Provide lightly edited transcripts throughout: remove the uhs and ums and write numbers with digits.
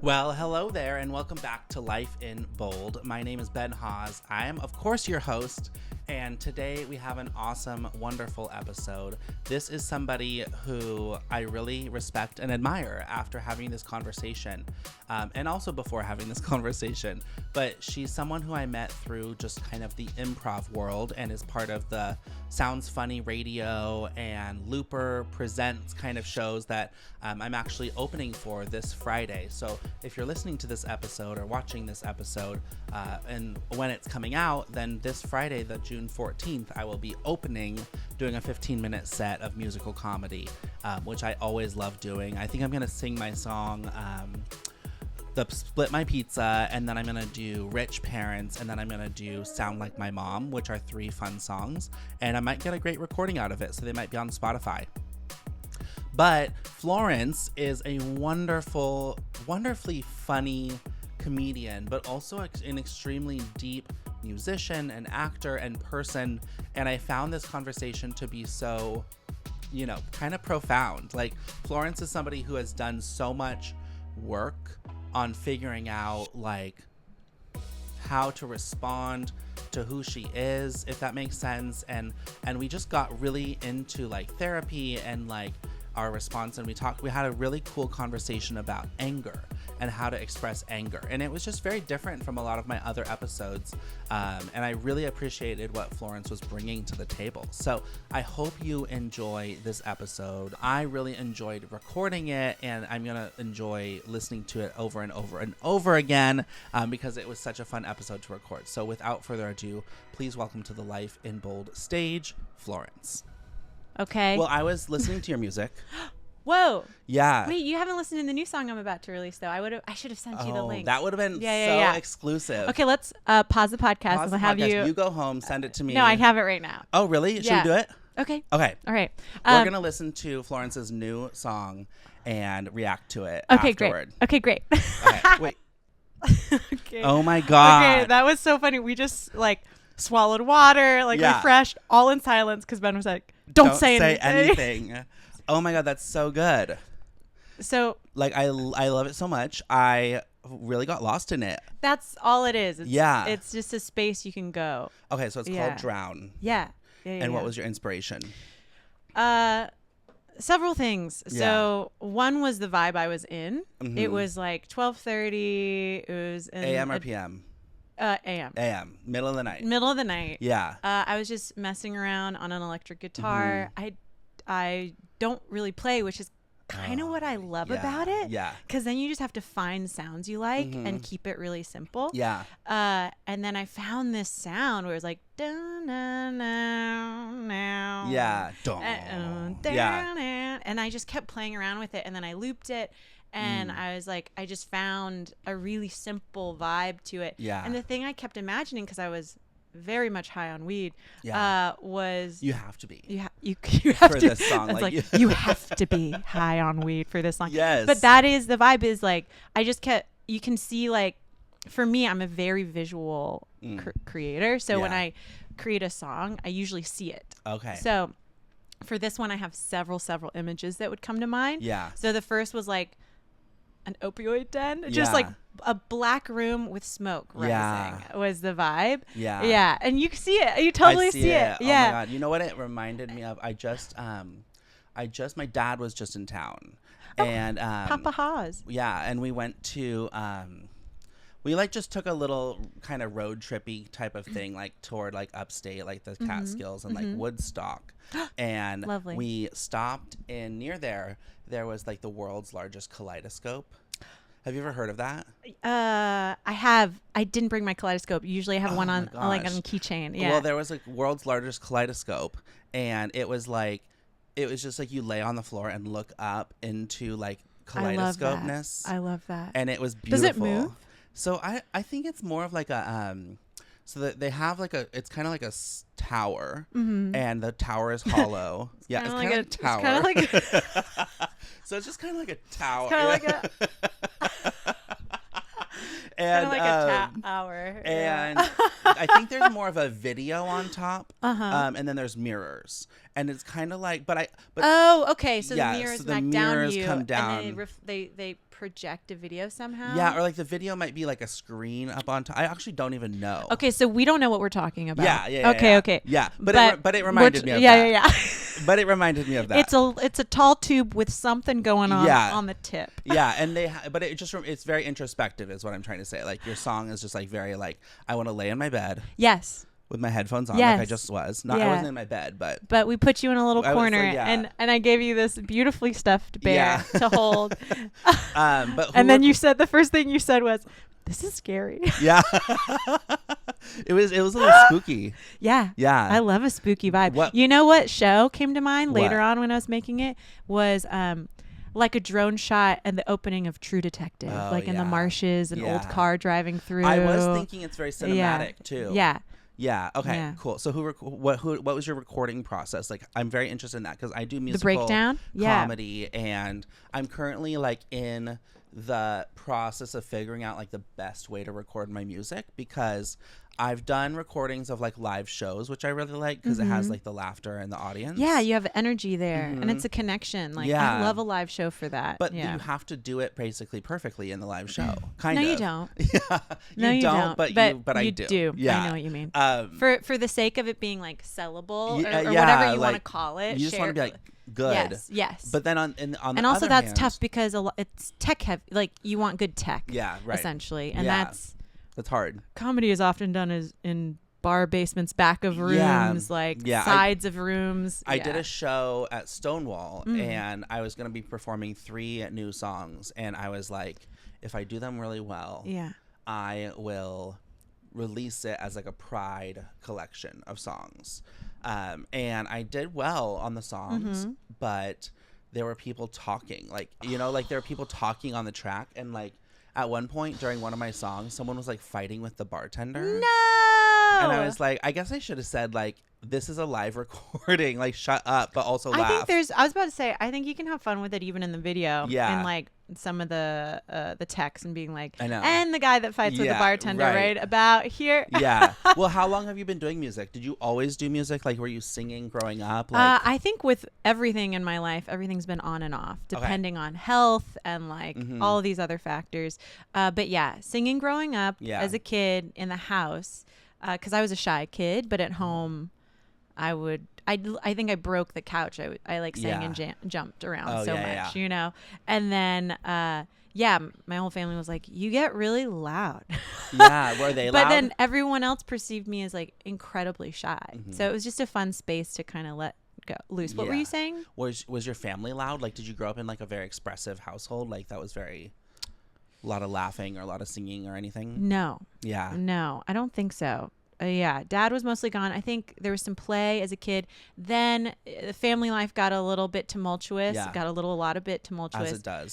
Well, hello there, and welcome back to Life in Bold. My name is Ben Hawes. I am, of course, your host, and today we have an awesome, wonderful episode. This is somebody who I really respect and admire after having this conversation, and also before having this conversation. But she's someone who I met through just kind of the improv world and is part of the Sounds Funny Radio and Looper Presents kind of shows that I'm actually opening for this Friday. So if you're listening to this episode or watching this episode, and when it's coming out, then this Friday, the June 14th, I will be opening, doing a 15-minute set of musical comedy, which I always love doing. I think I'm going to sing my song, the Split My Pizza, and then I'm going to do Rich Parents, and then I'm going to do Sound Like My Mom, which are 3 fun songs, and I might get a great recording out of it, so they might be on Spotify. But Florence is a wonderfully funny comedian, but also an extremely deep musician and actor and person, and I found this conversation to be so, kind of profound. Like, Florence is somebody who has done so much work on figuring out like how to respond to who she is, if that makes sense, and we just got really into like therapy and like our response, and we had a really cool conversation about anger and how to express anger, and it was just very different from a lot of my other episodes, and I really appreciated what Florence was bringing to the table. So I hope you enjoy this episode. I really enjoyed recording it, and I'm gonna enjoy listening to it over and over and over again, because it was such a fun episode to record. So without further ado, please welcome to the Life in Bold stage, Florence. Okay. Well, I was listening to your music. Whoa. Yeah. Wait, you haven't listened to the new song I'm about to release, though. I should have sent you the link. That would have been exclusive. Okay, let's pause the podcast and we'll have you. You go home, send it to me. No, I have it right now. Oh, really? Should we do it? Okay. Okay. All right. We're going to listen to Florence's new song and react to it afterward. Okay, great. Okay, wait. Okay. Oh, my God. Okay, that was so funny. We just, swallowed water, refreshed, all in silence, because Ben was like, don't say anything. Oh my God, that's so good. So I love it so much. I really got lost in it. That's all it is. It's just a space you can go. Okay, so it's called Drown. Yeah. And what was your inspiration? Several things. Yeah. So one was the vibe I was in. Mm-hmm. It was 12:30. It was in AM or PM? AM. AM. Middle of the night. Yeah. I was just messing around on an electric guitar. Mm-hmm. I don't really play, which is kind of what I love about it. Yeah. Because then you just have to find sounds you like and keep it really simple. Yeah. And then I found this sound where it was like, dun, dun, dun, dun. Yeah. Dun, dun. And I just kept playing around with it, and then I looped it. And I was like, I just found a really simple vibe to it. Yeah. And the thing I kept imagining, because I was very much high on weed, was you have to be. You have for to. this song. It's you have to be high on weed for this song. Yes. But that is the vibe. Is I just kept. You can see for me, I'm a very visual creator. So when I create a song, I usually see it. Okay. So for this one, I have several images that would come to mind. Yeah. So the first was an opioid den, just a black room with smoke rising was the vibe. Yeah. And you see it. You totally see it. Yeah. Oh my God. You know what it reminded me of? My dad was just in town. And Papa Hawes. Yeah. And we went to, we just took a little kind of road trippy type of thing, toward upstate, the Catskills and Woodstock. And lovely. We stopped near there. There was the world's largest kaleidoscope. Have you ever heard of that? I have. I didn't bring my kaleidoscope. Usually I have one on on a keychain. Yeah. Well, there was world's largest kaleidoscope, and it was just you lay on the floor and look up into kaleidoscopeness. I love that. And it was beautiful. Does it move? So I think it's more of a so that they have it's kind of like a tower, and the tower is hollow. It's kind of like a tower. It's kind of like so it's just kind of like a tower. Kind of like a and kind of like a tower. And yeah. I I think there's more of a video on top, and then there's mirrors, and it's kind of like, oh, okay, so yeah, the mirrors so the back mirrors down you, come down, and then they project a video somehow. Yeah, or like the video might be like a screen up on top. I actually don't even know. Okay, so we don't know what we're talking about. Yeah. Okay. Yeah, but it reminded me of that. Yeah. But it reminded me of that. It's a tall tube with something going on the tip. Yeah, and but it's very introspective is what I'm trying to say. Like your song is just like very like I want to lay in my bed. Yes. With my headphones on, like I just was. I wasn't in my bed, but we put you in a little corner, and I gave you this beautifully stuffed bear to hold. And then you said the first thing you said was, "This is scary." Yeah. It was a little spooky. Yeah. I love a spooky vibe. You know what show came to mind later on when I was making it was like a drone shot and the opening of True Detective, in the marshes, an old car driving through. I was thinking it's very cinematic too. Yeah. Okay. Yeah. Cool. So what was your recording process? Like, I'm very interested in that because I do musical the breakdown, comedy, and I'm currently like in the process of figuring out like the best way to record my music because I've done recordings of like live shows, which I really like because it has like the laughter and the audience. Yeah, you have energy there, and it's a connection. Like I love a live show for that. But you have to do it basically perfectly in the live show. Kind of. No, you don't. Yeah, no, you don't. But I do. Yeah, I know what you mean. For the sake of it being like sellable or whatever you want to call it, you just want to be like good. Yes. But then on and also that's tough because it's tech heavy. Like you want good tech. Yeah. Right. Essentially, and that's hard. Comedy is often done in bar basements, back of rooms, sides of rooms. I did a show at Stonewall, and I was going to be performing 3 new songs, and I was like, if I do them really well, I will release it as like a Pride collection of songs. And I did well on the songs, but there were people talking, like there were people talking on the track, and like at one point during one of my songs, someone was like fighting with the bartender. No. And I was like, I guess I should have said like, this is a live recording, like shut up, but also laugh. I was about to say, I think you can have fun with it even in the video. Yeah. And like some of the text and being like, I know. And the guy that fights with the bartender, right? About here. Yeah. Well, how long have you been doing music? Did you always do music? Like, were you singing growing up? Like, I think with everything in my life, everything's been on and off, depending on health and like all of these other factors. But yeah, singing growing up as a kid in the house, because I was a shy kid, but at home, I think I broke the couch. I like sang and jumped around so much, and then my whole family was like, you get really loud. Yeah, were they loud? But then everyone else perceived me as like incredibly shy. So it was just a fun space to kind of let go loose. What were you saying? Was your family loud? Like, did you grow up in like a very expressive household? Like that was a lot of laughing or a lot of singing or anything? No. Yeah. No, I don't think so. Dad was mostly gone. I think there was some play as a kid. Then the family life got a little bit tumultuous. Got a lot of bit tumultuous.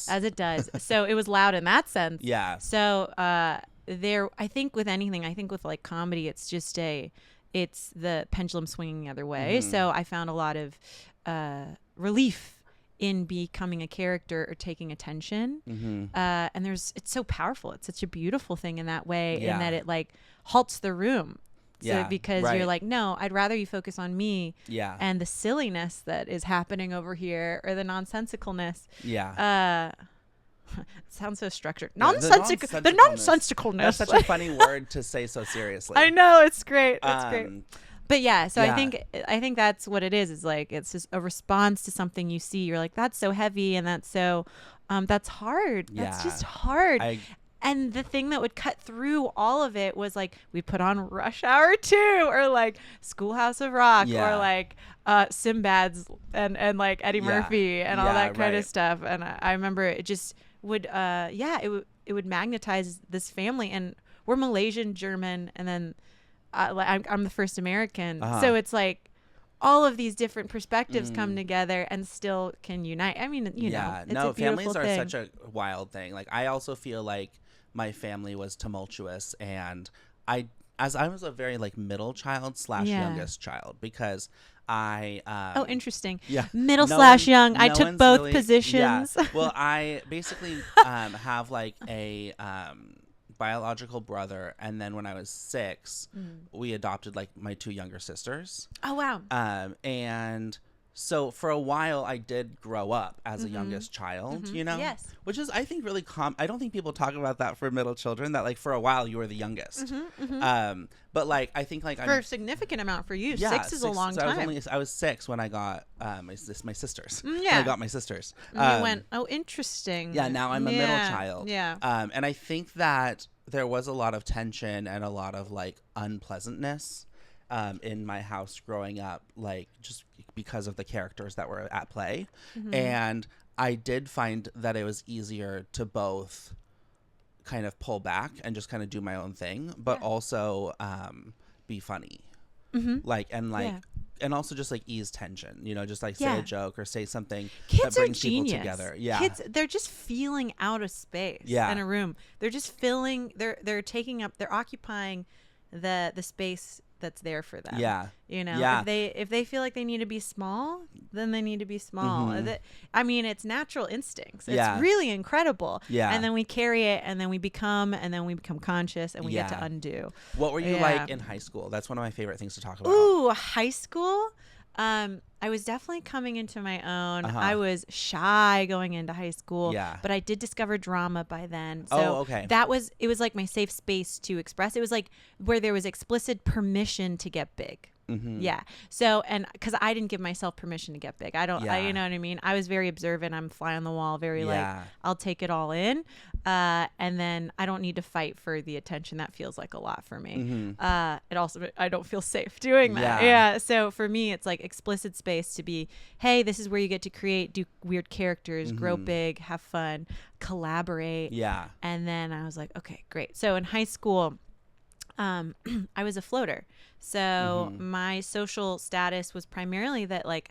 As it does. So it was loud in that sense. Yeah. So I think with anything, with like comedy, it's the pendulum swinging the other way. So I found a lot of relief in becoming a character or taking attention. And it's so powerful. It's such a beautiful thing in that way, in that it like halts the room. So because you're like, no, I'd rather you focus on me and the silliness that is happening over here, or the nonsensicalness. It sounds so structured. The nonsensicalness. That's such a funny word to say so seriously. I know, it's great. It's great. But I think that's what it is. It's like, it's just a response to something you see. You're like, that's so heavy, and that's so that's hard. That's just hard. And the thing that would cut through all of it was like, we put on Rush Hour 2 or like Schoolhouse of Rock or like Sinbad's and like Eddie Murphy and all that kind of stuff. And I remember it just would it would magnetize this family. And we're Malaysian, German, and then I'm the first American. So it's like all of these different perspectives come together and still can unite. I mean, it's a beautiful families are thing. Such a wild thing. Like, I also feel like my family was tumultuous, and I was a very like middle child / youngest child, because I interesting. Yeah. Middle / young. I took both positions. Yeah. Well, I basically have like a biological brother, and then when I was 6, we adopted like my 2 younger sisters. Oh wow. And so for a while I did grow up as a youngest child, you know? Yes. Which is, I think, really I don't think people talk about that for middle children, that like for a while you were the youngest. But like I think like for a significant amount for you, 6 is a long so time. I was 6 when I got my sisters. Yeah. When I got my sisters. And you went, oh, interesting. Yeah, now I'm a middle child. Yeah. And I think that there was a lot of tension and a lot of like unpleasantness in my house growing up, like just because of the characters that were at play. And I did find that it was easier to both kind of pull back and just kind of do my own thing, but also be funny. And also just like ease tension, you know, just like say a joke or say something Kids that brings are genius. people together. Yeah. Kids, they're just feeling out of space in a room. They're just filling, they're taking up, they're occupying the space that's there for them. Yeah. You know, Yeah. if they feel like they need to be small, then they need to be small. I mean, it's natural instincts. It's really incredible. Yeah. And then we carry it, and then we become conscious, and we get to undo. What were you like in high school? That's one of my favorite things to talk about. Ooh, high school? I was definitely coming into my own. I was shy going into high school, but I did discover drama by then. So it was like my safe space to express. It was like where there was explicit permission to get big. Yeah. So, and because I didn't give myself permission to get big. You know what I mean? I was very observant. I'm fly on the wall, very like, I'll take it all in. And then I don't need to fight for the attention. That feels like a lot for me. It also, I don't feel safe doing that. Yeah. So for me, it's like explicit space to be, hey, this is where you get to create, do weird characters, grow big, have fun, collaborate. Yeah. And then I was like, okay, great. So in high school, I was a floater. So my social status was primarily that like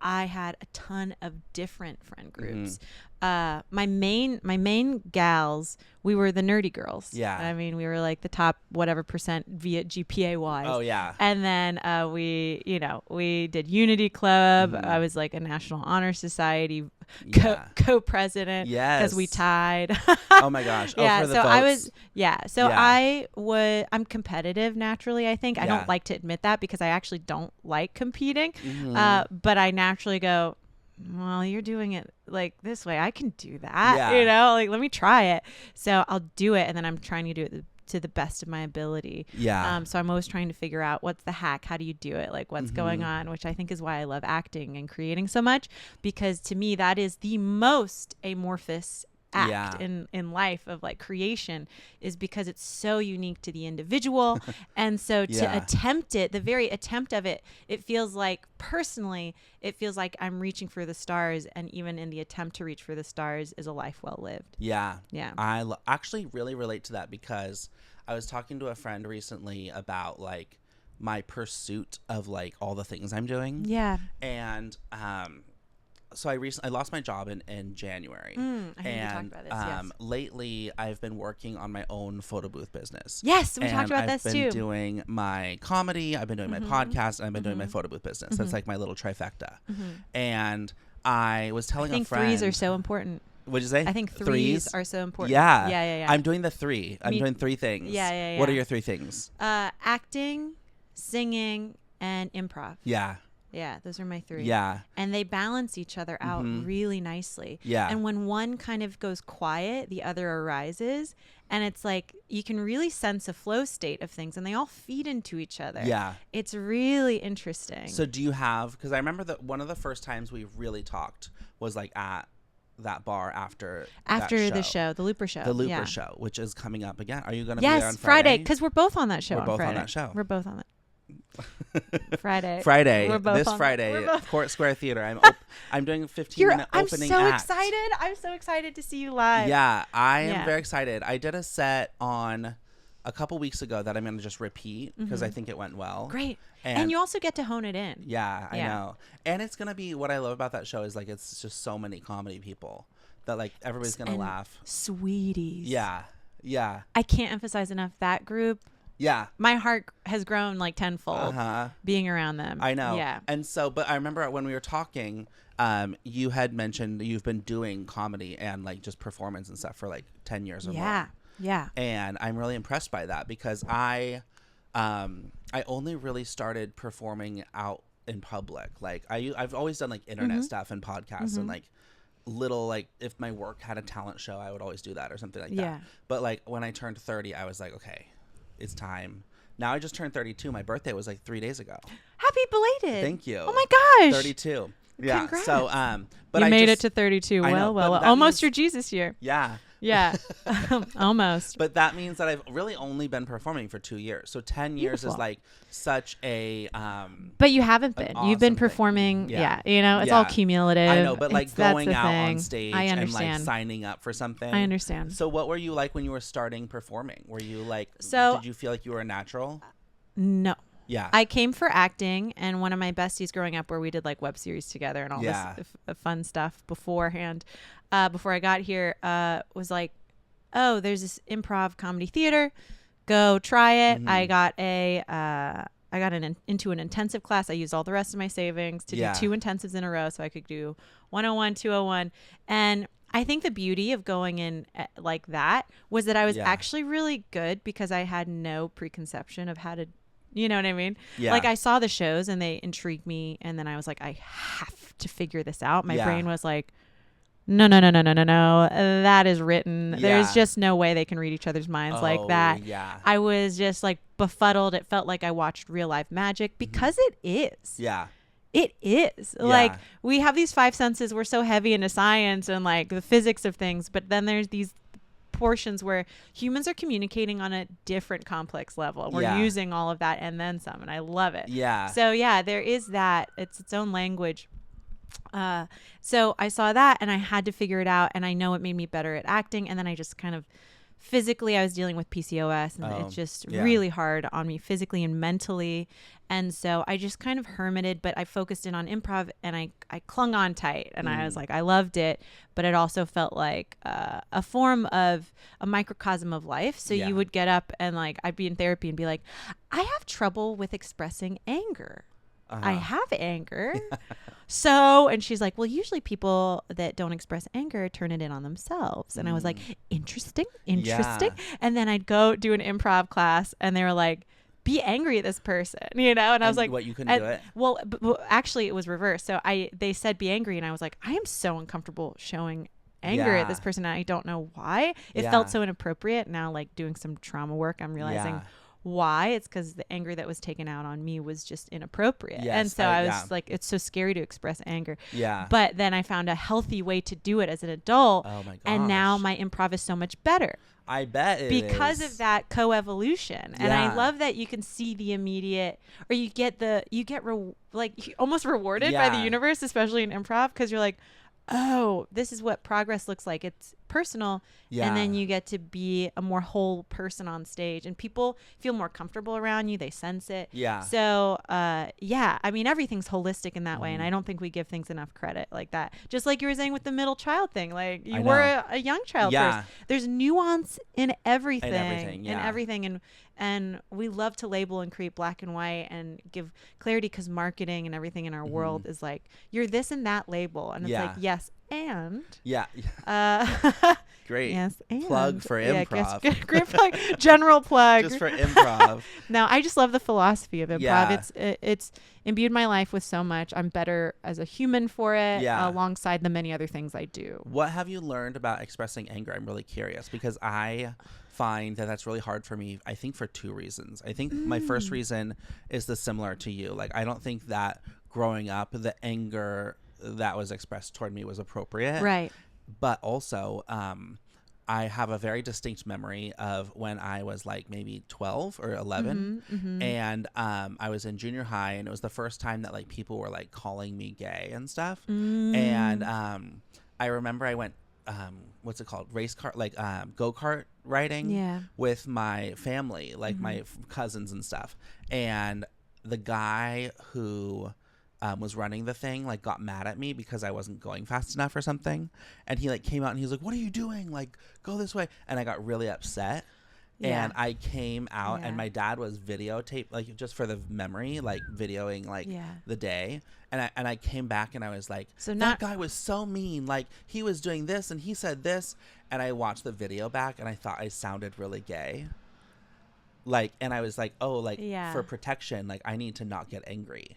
I had a ton of different friend groups. My main gals, we were the nerdy girls. Yeah. I mean, we were like the top whatever percent via GPA wise. Oh yeah. And then we did Unity Club. I was like a National Honor Society co-president. Yes. Because we tied. Oh my gosh. Oh, yeah. for the So votes. I was. Yeah. So I'm competitive naturally. I think I don't like to admit that because I actually don't like competing. But I naturally go, well, you're doing it like this way. I can do that, you know, like, let me try it. So I'll do it. And then I'm trying to do it to the best of my ability. Yeah. So I'm always trying to figure out what's the hack. How do you do it? Like what's going on, which I think is why I love acting and creating so much, because to me, that is the most amorphous act in life of like creation, is because it's so unique to the individual. And so to attempt it, the very attempt of it, it feels like personally, it feels like I'm reaching for the stars, and even in the attempt to reach for the stars is a life well lived. Yeah. I actually really relate to that, because I was talking to a friend recently about like my pursuit of like all the things I'm doing. Yeah. And so I lost my job in January. I heard you talk about this, yes. Lately I've been working on my own photo booth business. Yes, we talked about this too. I've been doing my comedy, I've been doing my podcast, and I've been doing my photo booth business. That's like my little trifecta. And I was telling a friend. I think threes are so important. What'd you say? I think threes are so important. Yeah. I'm doing the 3. I'm doing 3 things. Yeah. What are your 3 things? Acting, singing, and improv. Yeah. Yeah, those are my 3. Yeah. And they balance each other out really nicely. Yeah. And when one kind of goes quiet, the other arises. And it's like you can really sense a flow state of things, and they all feed into each other. Yeah. It's really interesting. So do you have, because I remember that one of the first times we really talked was like at that bar after the show, the Looper show. The Looper show, which is coming up again. Are you going to be there on Friday? Because we're both on that show. We're both on that show. We're both on it. Friday. This Friday, Court Square Theater. I'm doing a 15-minute opening act. I'm so excited to see you live. Yeah, I am very excited. I did a set on a couple weeks ago that I'm going to just repeat because I think it went well. Great. And you also get to hone it in. Yeah, I know. And it's going to be, what I love about that show is like it's just so many comedy people that like everybody's going to laugh. Sweeties. Yeah. Yeah. I can't emphasize enough that group. Yeah. My heart has grown like tenfold being around them. I know. Yeah. And so, but I remember when we were talking, you had mentioned you've been doing comedy and like just performance and stuff for like 10 years or more. Yeah. And I'm really impressed by that because I only really started performing out in public. Like I've always done like internet stuff and podcasts and like little, like if my work had a talent show, I would always do that or something like that. But like when I turned 30, I was like, okay, it's time. Now I just turned 32. My birthday was like 3 days ago. Happy belated. Thank you. Oh my gosh. 32. Yeah. Congrats. So but you I made just, it to 32. Well, Almost means, your Jesus year. Yeah. Yeah. Almost. But that means that I've really only been performing for 2 years. So 10 years is like such a but you haven't been. You've been performing. Thing. Yeah. You know, it's all cumulative. I know, but like going out thing. on stage I and understand. like signing up for something. I understand. So what were you like when you were starting performing? Were you like, did you feel like you were a natural? No. Yeah. I came for acting, and one of my besties growing up where we did like web series together and all this fun stuff beforehand, before I got here, was like, oh, there's this improv comedy theater, go try it. I got into an intensive class. I used all the rest of my savings to do 2 intensives in a row so I could do 101, 201. And I think the beauty of going in like that was that I was actually really good because I had no preconception of how to, you know what I mean? Yeah. Like I saw the shows and they intrigued me. And then I was like, I have to figure this out. My brain was like, no. That is written. There's just no way they can read each other's minds like that. Yeah. I was just like befuddled. It felt like I watched real life magic because it is. Yeah. It is. Yeah. Like we have these 5 senses. We're so heavy into science and like the physics of things, but then there's these portions where humans are communicating on a different complex level. We're using all of that and then some, and I love it. Yeah. So yeah, there is that. It's its own language. So I saw that and I had to figure it out, and I know it made me better at acting. And then I just kind of physically, I was dealing with PCOS, and it's just really hard on me physically and mentally. And so I just kind of hermited, but I focused in on improv, and I clung on tight, and I was like, I loved it, but it also felt like a form of a microcosm of life. So you would get up and like, I'd be in therapy and be like, I have trouble with expressing anger. I have anger. So, and she's like, well, usually people that don't express anger turn it in on themselves. And I was like, interesting. Yeah. And then I'd go do an improv class and they were like, be angry at this person, you know? And I was like, what, you couldn't do it? Well, actually it was reversed. So they said, be angry. And I was like, I am so uncomfortable showing anger at this person. And I don't know why. It felt so inappropriate. Now, like doing some trauma work, I'm realizing why. It's because the anger that was taken out on me was just inappropriate. And so I was like, it's so scary to express anger. Yeah. But then I found a healthy way to do it as an adult. Oh my gosh. And now my improv is so much better. I bet it because is. of that coevolution. And I love that you can see the immediate, or you get almost rewarded by the universe, especially in improv, because you're like, oh, this is what progress looks like. It's personal. Yeah. And then you get to be a more whole person on stage, and people feel more comfortable around you. They sense it. Yeah. So, I mean, everything's holistic in that way. And I don't think we give things enough credit like that. Just like you were saying with the middle child thing, like you were a young child first. There's nuance in everything. In everything. And we love to label and create black and white and give clarity, because marketing and everything in our world is like, you're this and that label. And it's like, yes, and. Yeah. Great. Yes, and. Plug for improv. Great plug. General plug. Just for improv. No, I just love the philosophy of improv. Yeah. It's imbued my life with so much. I'm better as a human for it, alongside the many other things I do. What have you learned about expressing anger? I'm really curious, because I find that that's really hard for me, I think, for 2 reasons. I think my first reason is similar to you. Like, I don't think that growing up, the anger that was expressed toward me was appropriate. Right. But also, I have a very distinct memory of when I was like maybe 12 or 11. And I was in junior high, and it was the first time that like people were like calling me gay and stuff. And I remember I went, what's it called? Race car, like go-kart riding with my family, like my cousins and stuff. And the guy who was running the thing like got mad at me because I wasn't going fast enough or something. And he like came out and he was like, what are you doing? Like, go this way. And I got really upset. And I came out and my dad was videotape, like just for the memory, like videoing like the day. And I came back and I was like, so that guy was so mean. Like he was doing this and he said this. And I watched the video back and I thought I sounded really gay. Like, and I was like, oh, like for protection, like I need to not get angry.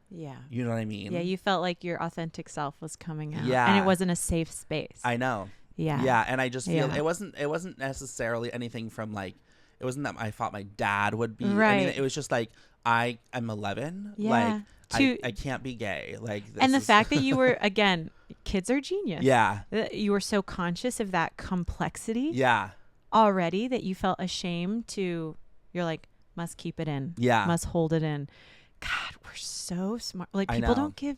Yeah. You know what I mean? Yeah. You felt like your authentic self was coming out. Yeah. And it wasn't a safe space. I know. Yeah. Yeah. And I just feel it wasn't necessarily anything from like, it wasn't that I thought my dad would be. Right. It was just like, I'm 11. Yeah. Like I can't be gay. Like, and the fact that you were, again, kids are genius. Yeah. You were so conscious of that complexity. Yeah. Already that you felt ashamed to, you're like, must keep it in. Yeah. Must hold it in. God, we're so smart. Like people don't give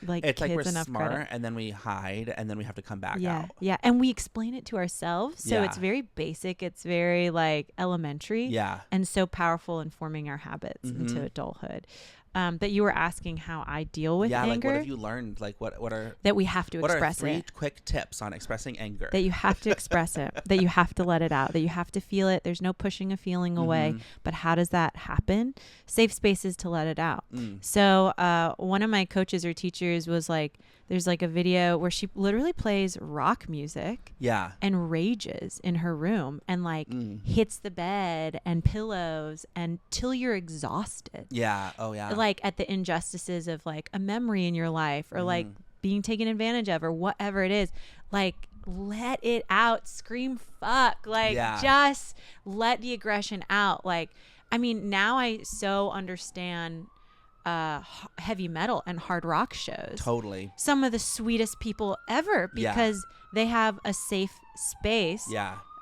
like it's kids like we're enough smart credit. and then we hide and then we have to come back out. Yeah. And we explain it to ourselves. So it's very basic. It's very like elementary. Yeah. And so powerful in forming our habits into adulthood. That you were asking how I deal with anger. Yeah, like what have you learned? Like what are that we have to express what are 3 it. quick tips on expressing anger? That you have to express it. That you have to let it out. That you have to feel it. There's no pushing a feeling away. But how does that happen? Safe spaces to let it out. So one of my coaches or teachers was like, there's like a video where she literally plays rock music. Yeah. And rages in her room and like hits the bed and pillows until you're exhausted. Yeah. Oh yeah. Like at the injustices of like a memory in your life or like being taken advantage of or whatever it is. Like let it out. Scream fuck. Like just let the aggression out. Like, I mean, now I so understand heavy metal and hard rock shows. Totally. Some of the sweetest people ever because they have a safe space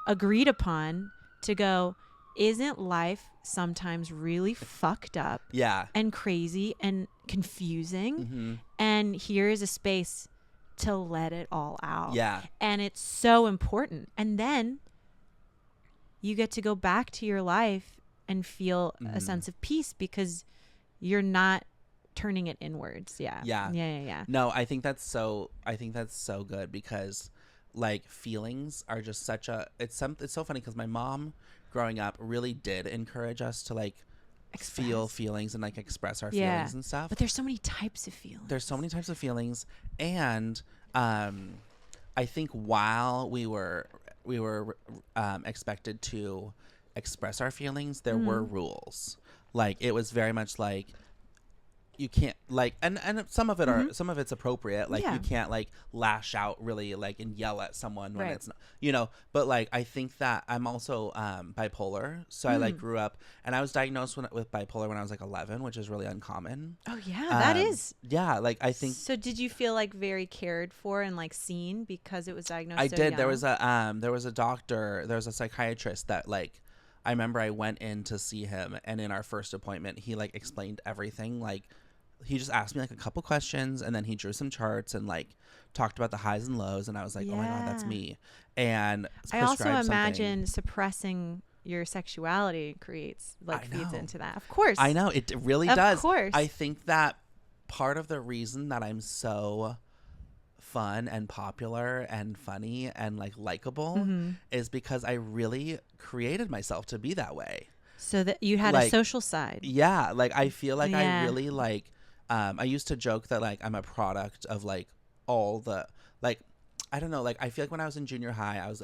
agreed upon to go, isn't life sometimes really fucked up and crazy and confusing? And here is a space to let it all out. Yeah. And it's so important. And then you get to go back to your life and feel a sense of peace because you're not turning it inwards. Yeah. No, I think that's so good because like feelings are just such a it's so funny because my mom growing up really did encourage us to like feel feelings and like express our feelings and stuff. But there's so many types of feelings. And I think while we were expected to express our feelings, there were rules. Like it was very much like you can't like and some of it are some of it's appropriate, like you can't like lash out really like and yell at someone when it's not, you know, but like I think that I'm also bipolar, so I like grew up and I was diagnosed with bipolar when I was like 11, which is really uncommon. Oh yeah, that is. Yeah, like I think so. Did you feel like very cared for and like seen because it was diagnosed? I so did. young? There was a doctor, there was a psychiatrist that like I remember I went in to see him, and in our first appointment he like explained everything. Like he just asked me like a couple questions and then he drew some charts and like talked about the highs and lows, and I was like, oh my God, that's me. And I also imagine suppressing your sexuality creates like feeds into that. Of course. I know it really does. Of course. I think that part of the reason that I'm so fun and popular and funny and like likable is because I really created myself to be that way. So that you had like, a social side. Yeah. Like I feel like I really like, I used to joke that like I'm a product of like all the, like, I don't know, like I feel like when I was in junior high, I was,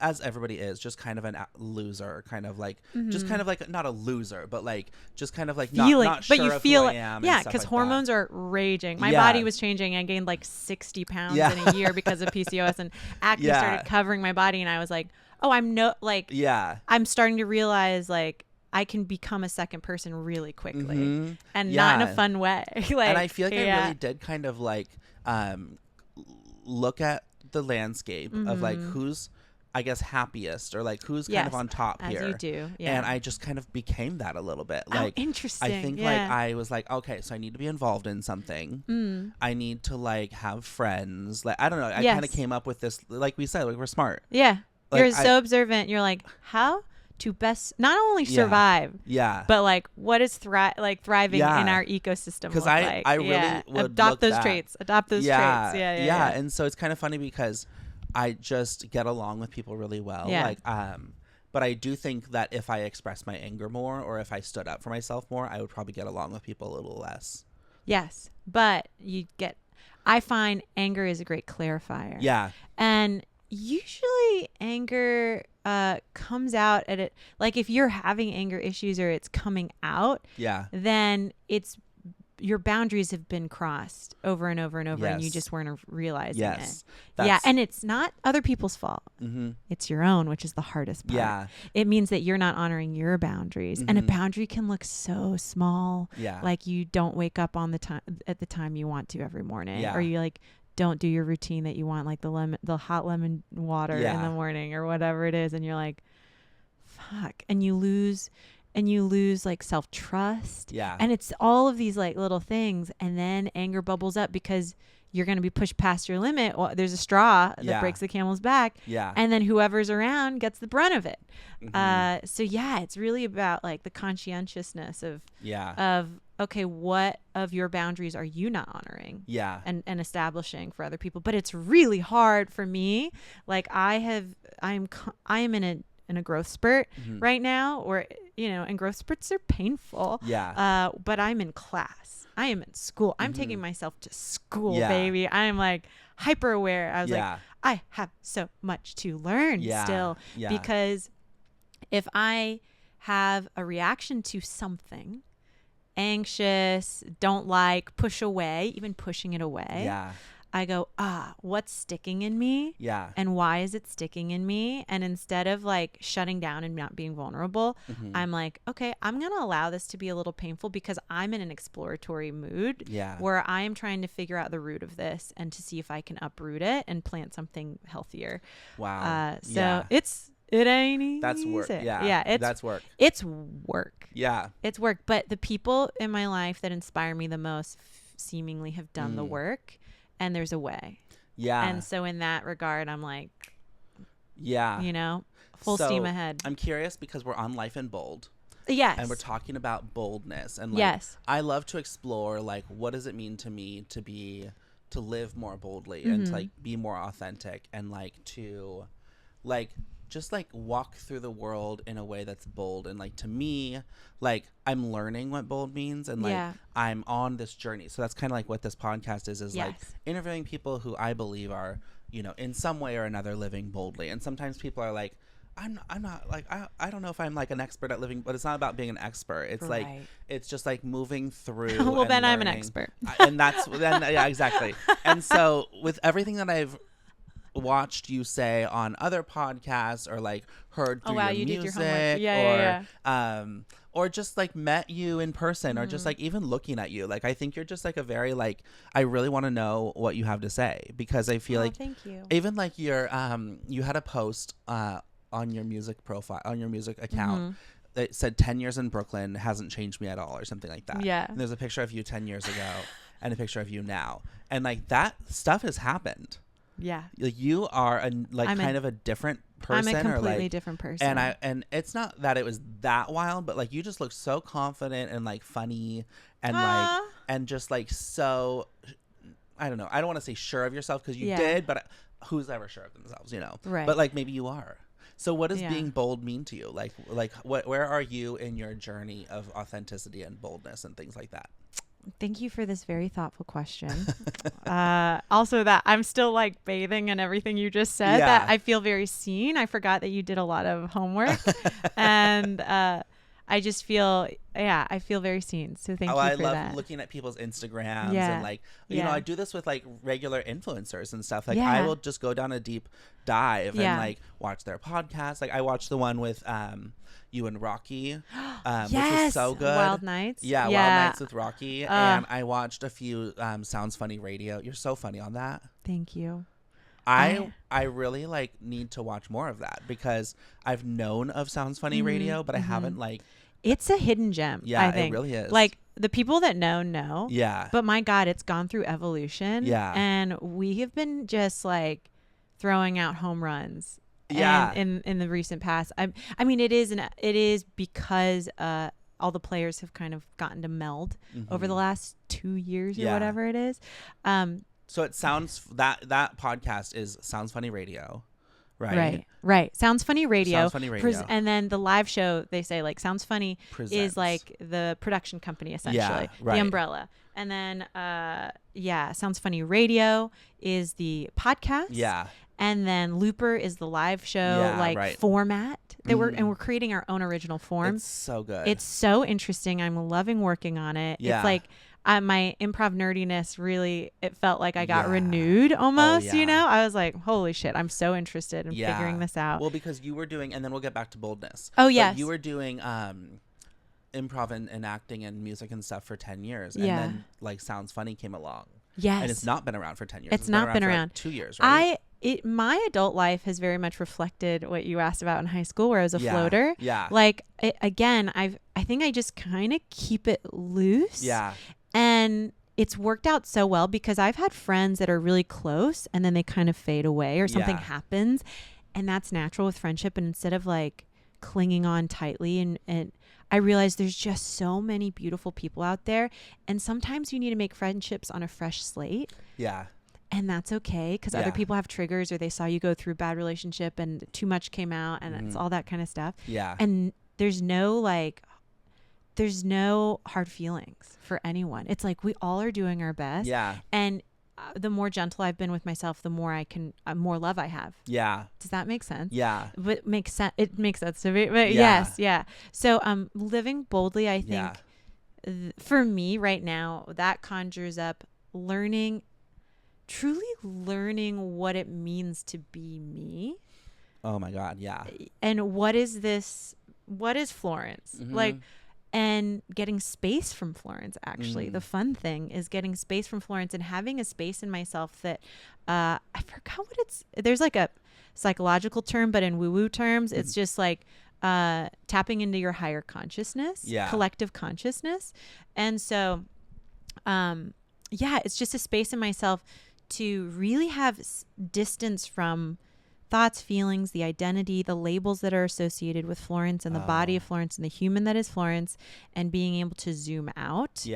as everybody is, just kind of a loser, kind of like, just kind of like, not a loser, but like, just kind of like not sure but you of feel who like, I am. Yeah, because hormones are raging. My body was changing. I gained like 60 pounds in a year because of PCOS, and acne started covering my body. And I was like, oh, I'm starting to realize like, I can become a second person really quickly and not in a fun way. Like, and I feel like I really did kind of like look at the landscape of like who's, I guess, happiest or like who's kind of on top here. As you do. Yeah. And I just kind of became that a little bit. Like, interesting. I think like I was like, okay, so I need to be involved in something. I need to like have friends. Like, I don't know. I kind of came up with this, like we said, like we're smart. Yeah. Like, you're so observant. You're like, how to best not only survive, but like what is thriving in our ecosystem? Because I really would adopt those traits. Yeah. And so it's kind of funny because I just get along with people really well. Like But I do think that if I expressed my anger more, or if I stood up for myself more, I would probably get along with people a little less. Yes. But I find anger is a great clarifier. Yeah. And usually anger comes out at it. Like if you're having anger issues or it's coming out, then it's your boundaries have been crossed over and over and over, and you just weren't realizing it. Yeah, and it's not other people's fault. It's your own, which is the hardest part. Yeah. It means that you're not honoring your boundaries, and a boundary can look so small. Yeah. Like you don't wake up on the time at the time you want to every morning, or you like don't do your routine that you want, like the hot lemon water in the morning or whatever it is, and you're like, fuck, and you lose like self-trust. Yeah. And it's all of these like little things, and then anger bubbles up because you're going to be pushed past your limit. Well, there's a straw that breaks the camel's back. Yeah. And then whoever's around gets the brunt of it. So yeah, it's really about like the conscientiousness of okay, what of your boundaries are you not honoring? Yeah. And establishing for other people. But it's really hard for me. Like I am in a growth spurt right now, or and growth spurts are painful. Yeah. But I'm in class. I am in school. I'm taking myself to school, baby. I am like hyper aware. I was like, I have so much to learn still, because if I have a reaction to something, anxious, don't like, push away, even pushing it away, I go, what's sticking in me? Yeah. And why is it sticking in me? And instead of like shutting down and not being vulnerable, I'm like, okay, I'm going to allow this to be a little painful because I'm in an exploratory mood where I am trying to figure out the root of this and to see if I can uproot it and plant something healthier. Wow. It ain't easy. That's work. Yeah. That's work. It's work. Yeah. It's work. But the people in my life that inspire me the most seemingly have done the work. And there's a way. Yeah. And so in that regard, I'm like, full steam ahead. I'm curious because we're on Life in Bold. Yes. And we're talking about boldness. And like, I love to explore, like, what does it mean to me to live more boldly and to like be more authentic and like to like just like walk through the world in a way that's bold. And like to me, like I'm learning what bold means, and like I'm on this journey. So that's kind of like what this podcast is like interviewing people who I believe are, in some way or another living boldly. And sometimes people are like, I'm not like, I don't know if I'm like an expert at living, but it's not about being an expert. It's like, it's just like moving through. Well, then learning. I'm an expert. And that's then, yeah, exactly. And so with everything that I've watched you say on other podcasts or like heard through your music, or just like met you in person, or just like even looking at you, like I think you're just like a very like, I really want to know what you have to say, because I feel like thank you. Even like your you had a post on your music profile, on your music account that said 10 years in Brooklyn hasn't changed me at all, or something like that. And there's a picture of you 10 years ago and a picture of you now, and like that stuff has happened. Yeah. Like you are kind of a different person. I'm a completely or like, different person. And it's not that it was that wild, but like you just look so confident and like funny and like, and just like so, I don't know. I don't want to say sure of yourself because you did, but who's ever sure of themselves, Right. But like maybe you are. So what does being bold mean to you? Like where are you in your journey of authenticity and boldness and things like that? Thank you for this very thoughtful question. Also that I'm still like bathing in everything you just said, that I feel very seen. I forgot that you did a lot of homework and I just feel, I feel very seen. So thank you for that. I love looking at people's Instagrams and like, you know, I do this with like regular influencers and stuff. Like I will just go down a deep dive and like watch their podcasts. Like I watched the one with you and Rocky, which was so good. Wild Nights. Yeah, Wild Nights with Rocky. And I watched a few Sounds Funny Radio. You're so funny on that. Thank you. I really like need to watch more of that, because I've known of Sounds Funny Radio, but I haven't like. It's a hidden gem. Yeah, I think. It really is. Like the people that know. Yeah. But my God, it's gone through evolution. Yeah. And we have been just like throwing out home runs. Yeah. In the recent past, I mean, it is because all the players have kind of gotten to meld over the last 2 years or whatever it is. So it sounds that podcast is Sounds Funny Radio, right? Right. Sounds Funny Radio. Sounds Funny Radio. And then the live show, they say like Sounds Funny Presents. is like the production company, essentially. Yeah, right. The umbrella. And then, Sounds Funny Radio is the podcast. Yeah. And then Looper is the live show, format that we're creating our own original form. It's so good. It's so interesting. I'm loving working on it. Yeah. It's like my improv nerdiness really, it felt like I got renewed almost, you know? I was like, holy shit, I'm so interested in figuring this out. Well, because you were doing, and then we'll get back to boldness. Oh, yes. You were doing improv and acting and music and stuff for 10 years. And then like Sounds Funny came along. Yes. And it's not been around for 10 years. It's not been around. For 2 years, right? My adult life has very much reflected what you asked about in high school, where I was a floater. Yeah. Like, I think I just kind of keep it loose. Yeah. And it's worked out so well because I've had friends that are really close and then they kind of fade away or something happens. And that's natural with friendship. And instead of like clinging on tightly and I realize there's just so many beautiful people out there. And sometimes you need to make friendships on a fresh slate. Yeah. And that's okay because other people have triggers or they saw you go through a bad relationship and too much came out and it's all that kind of stuff. Yeah. And there's no hard feelings for anyone. It's like we all are doing our best. Yeah. And the more gentle I've been with myself, the more more love I have. Yeah. Does that make sense? Yeah. But it makes sense to me. But yes. Yeah. So living boldly, I think for me right now, that conjures up truly learning what it means to be me. Oh my God. Yeah. And what is Florence? Mm-hmm. Like, and getting space from Florence, actually. The fun thing is getting space from Florence and having a space in myself that, I forgot what there's like a psychological term, but in woo-woo terms, it's just like, tapping into your higher consciousness, collective consciousness. And so, it's just a space in myself to really have distance from thoughts, feelings, the identity, the labels that are associated with Florence and the body of Florence and the human that is Florence, and being able to zoom out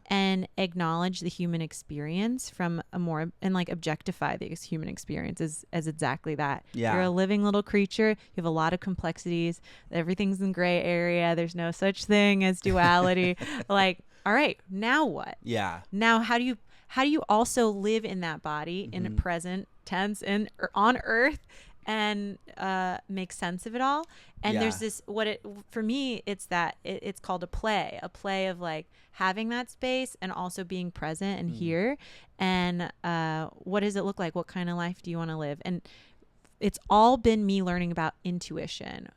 and acknowledge the human experience from and like objectify the human experience as exactly that. Yeah. You're a living little creature. You have a lot of complexities. Everything's in gray area. There's no such thing as duality. Like, all right, now what? Yeah. Now, how do you also live in that body in a present tense and on earth and make sense of it all? And there's this, for me, it's that it's called a play of like having that space and also being present and here. And what does it look like? What kind of life do you want to live? And it's all been me learning about intuition.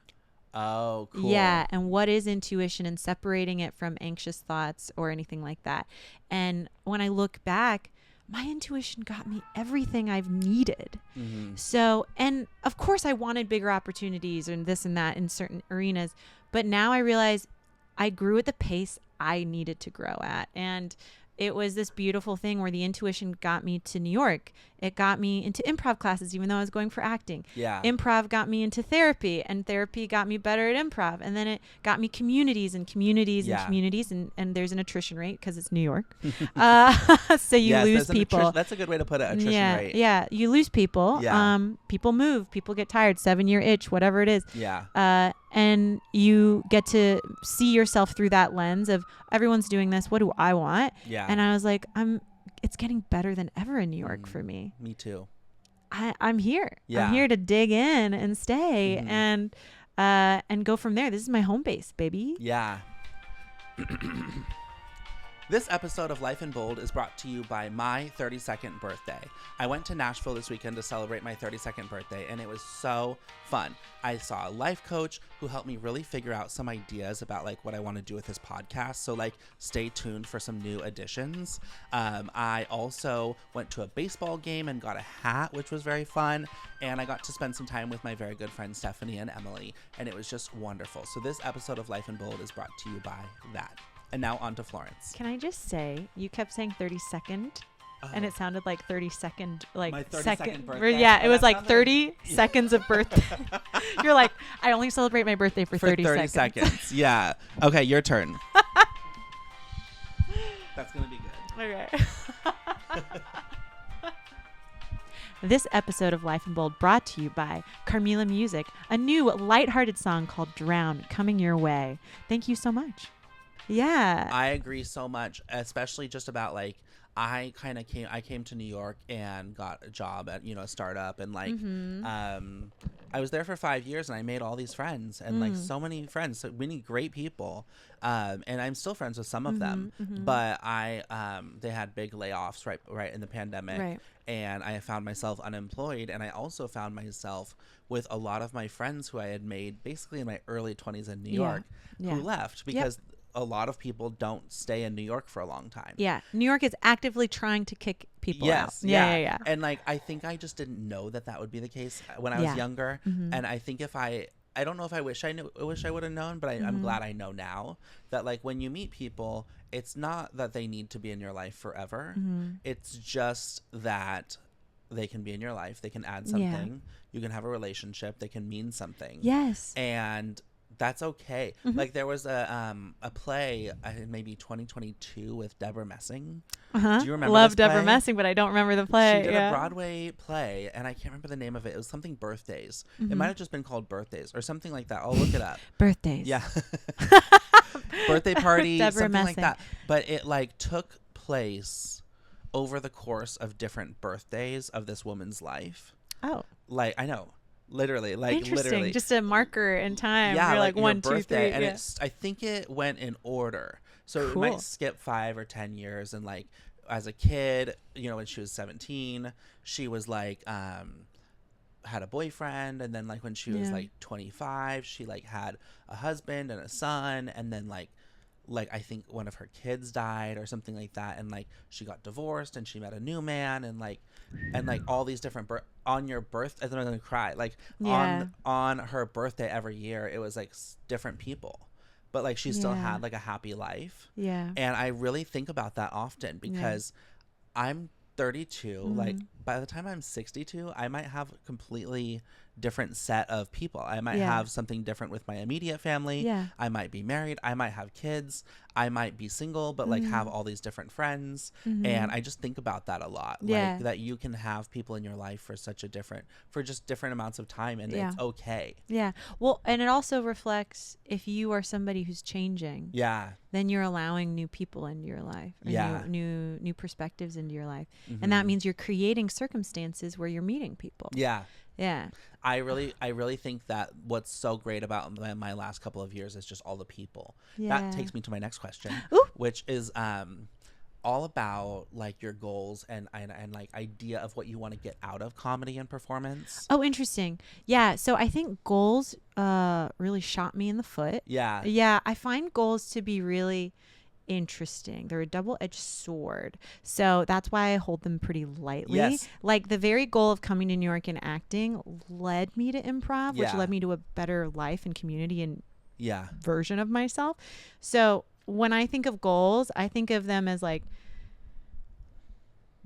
Oh, cool. Yeah. And what is intuition and separating it from anxious thoughts or anything like that. And when I look back, my intuition got me everything I've needed. Mm-hmm. So, and of course I wanted bigger opportunities and this and that in certain arenas, but now I realize I grew at the pace I needed to grow at. And it was this beautiful thing where the intuition got me to New York. It got me into improv classes, even though I was going for acting. Yeah. Improv got me into therapy, and therapy got me better at improv. And then it got me communities and communities and communities. And there's an attrition rate because it's New York. So you lose people. That's a good way to put it, attrition rate. Yeah. You lose people. Yeah. People move. People get tired. 7-year itch, whatever it is. Yeah. And you get to see yourself through that lens of everyone's doing this. What do I want? Yeah. And I was like, it's getting better than ever in New York for me. Me too. I'm here. Yeah. I'm here to dig in and stay and go from there. This is my home base, baby. Yeah. This episode of Life in Bold is brought to you by my 32nd birthday. I went to Nashville this weekend to celebrate my 32nd birthday, and it was so fun. I saw a life coach who helped me really figure out some ideas about like what I want to do with this podcast. So like stay tuned for some new additions. I also went to a baseball game and got a hat, which was very fun. And I got to spend some time with my very good friends Stephanie and Emily, and it was just wonderful. So this episode of Life in Bold is brought to you by that. And now on to Florence. Can I just say, you kept saying 32nd, and it sounded like 32nd, like my 32nd birthday. Yeah, it was like 30 seconds of birthday. You're like, I only celebrate my birthday for 30 seconds. Yeah. Okay, your turn. That's going to be good. Okay. This episode of Life in Bold brought to you by Carmilla Music, a new lighthearted song called Drown coming your way. Thank you so much. Yeah. I agree so much, especially just about like, I came to New York and got a job at, a startup, and like, I was there for 5 years and I made all these friends and like so many friends, so many great people. And I'm still friends with some of them, but they had big layoffs right in the pandemic. Right. And I found myself unemployed, and I also found myself with a lot of my friends who I had made basically in my early 20s in New York who left because a lot of people don't stay in New York for a long time. Yeah. New York is actively trying to kick people out. Yeah. And like, I think I just didn't know that would be the case when I was younger. And I think I don't know if I wish I would have known, but I'm glad I know now that like when you meet people, it's not that they need to be in your life forever. It's just that they can be in your life. They can add something. You can have a relationship. They can mean something. Yes. And that's okay. Like there was a play, maybe 2022 with Deborah Messing. Do you remember? Love Deborah Messing, but I don't remember the play. She did a Broadway play, and I can't remember the name of it. It was something Birthdays. It might have just been called Birthdays or something like that. I'll look it up. Birthdays. Yeah. Birthday party, something Messing. like that. But it like took place over the course of different birthdays of this woman's life. Oh. Like, I know. Literally, like interesting. Literally. Just a marker in time. Yeah, you're like 1, 2, 3. And I think it went in order. So it might skip 5 or 10 years. And like as a kid, when she was 17, she was like had a boyfriend, and then like when she was like 25, she like had a husband and a son, and then like I think one of her kids died or something like that, and like she got divorced and she met a new man, and like all these different on your birthday, I'm gonna cry, like on her birthday every year it was like different people, but like she still had like a happy life. And I really think about that often because I'm 32. Like by the time I'm 62, I might have a completely different set of people. I might have something different with my immediate family. I might be married. I might have kids. I might be single, but like have all these different friends. And I just think about that a lot. Like that you can have people in your life for just different amounts of time, and it's okay. Yeah. Well, and it also reflects if you are somebody who's changing. Then you're allowing new people into your life. Or new perspectives into your life. And that means you're creating circumstances where you're meeting people. Yeah. I really think that what's so great about my last couple of years is just all the people. That takes me to my next question, which is all about like your goals and like idea of what you want to get out of comedy and performance. Oh, interesting. Yeah. So I think goals really shot me in the foot. Yeah. I find goals to be really interesting. They're a double-edged sword. So that's why I hold them pretty lightly. Like the very goal of coming to New York and acting led me to improv, which led me to a better life and community and version of myself. So when I think of goals, I think of them as like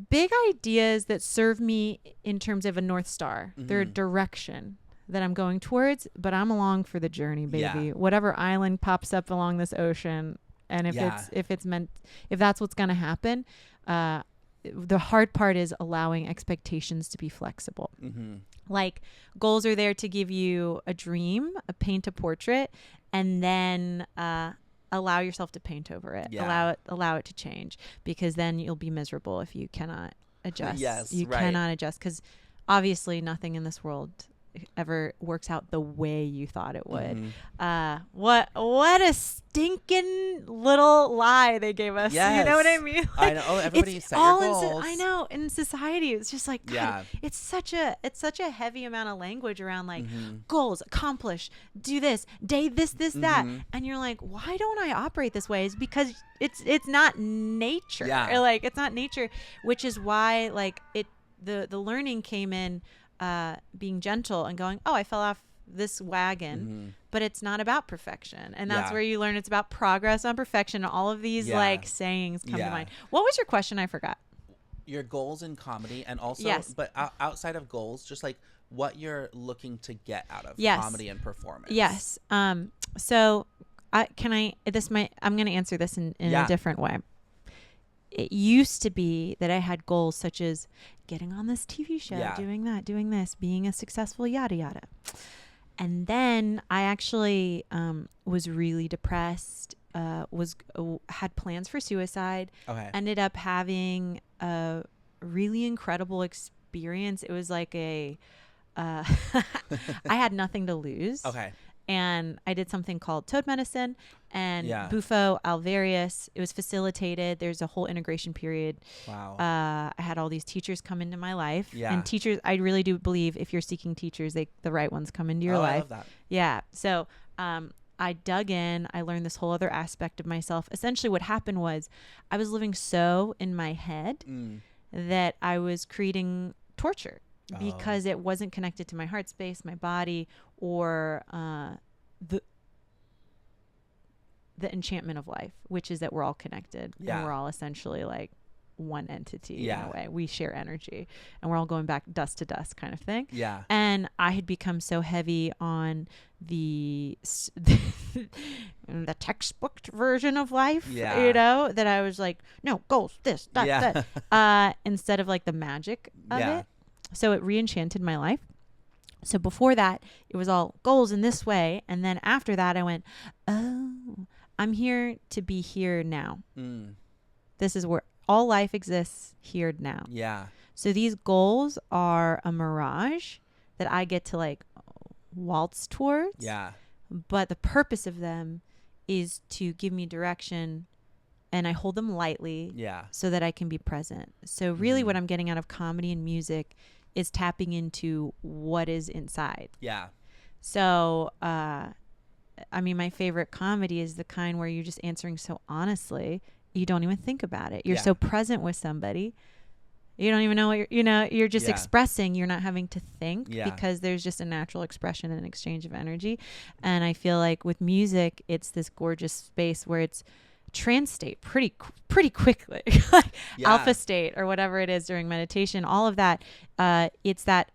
big ideas that serve me in terms of a North Star. They're a direction that I'm going towards, but I'm along for the journey, baby. Whatever island pops up along this ocean, and if that's what's going to happen, the hard part is allowing expectations to be flexible. Like goals are there to give you a dream, paint a portrait, and then allow yourself to paint over it. Allow it to change, because then you'll be miserable if you cannot adjust. You cannot adjust, because obviously nothing in this world ever works out the way you thought it would. What a stinking little lie they gave us. You know what I mean? Like, I know. Everybody set your goals. I know. In society, it's just like, God, it's such a heavy amount of language around like goals, accomplish, do this, day this, that, and you're like, why don't I operate this way? It's because it's not nature. Like it's not nature, which is why like the learning came in. Being gentle and going, I fell off this wagon, but it's not about perfection. And that's where you learn it's about progress on perfection. All of these like sayings come to mind. What was your question? I forgot. Your goals in comedy, and also, but outside of goals, just like what you're looking to get out of comedy and performance. So I'm going to answer this in a different way. it used to be that I had goals such as getting on this TV show, doing that, doing this, being a successful yada yada. And then I actually was really depressed, had plans for suicide, ended up having a really incredible experience. It was like I had nothing to lose. And I did something called toad medicine and Bufo alvarius. It was facilitated. There's a whole integration period. Wow. I had all these teachers come into my life. And teachers, I really do believe if you're seeking teachers, the right ones come into your life. I love that. Yeah. So I dug in. I learned this whole other aspect of myself. Essentially what happened was I was living so in my head that I was creating torture. Because it wasn't connected to my heart space, my body, or the enchantment of life, which is that we're all connected and we're all essentially like one entity in a way. We share energy and we're all going back dust to dust kind of thing. And I had become so heavy on the textbook version of life, you know, that I was like, no, goals, this, that, instead of like the magic of it. So it re-enchanted my life. So before that, it was all goals in this way. And then after that, I went, oh, I'm here to be here now. This is where all life exists here now. So these goals are a mirage that I get to like waltz towards. But the purpose of them is to give me direction, and I hold them lightly so that I can be present. So really what I'm getting out of comedy and music is tapping into what is inside. So, I mean, my favorite comedy is the kind where you're just answering so honestly, you don't even think about it. You're so present with somebody. You don't even know what you're just expressing. You're not having to think because there's just a natural expression and exchange of energy. And I feel like with music, it's this gorgeous space where it's trance state pretty quickly, alpha state or whatever it is during meditation, all of that. It's that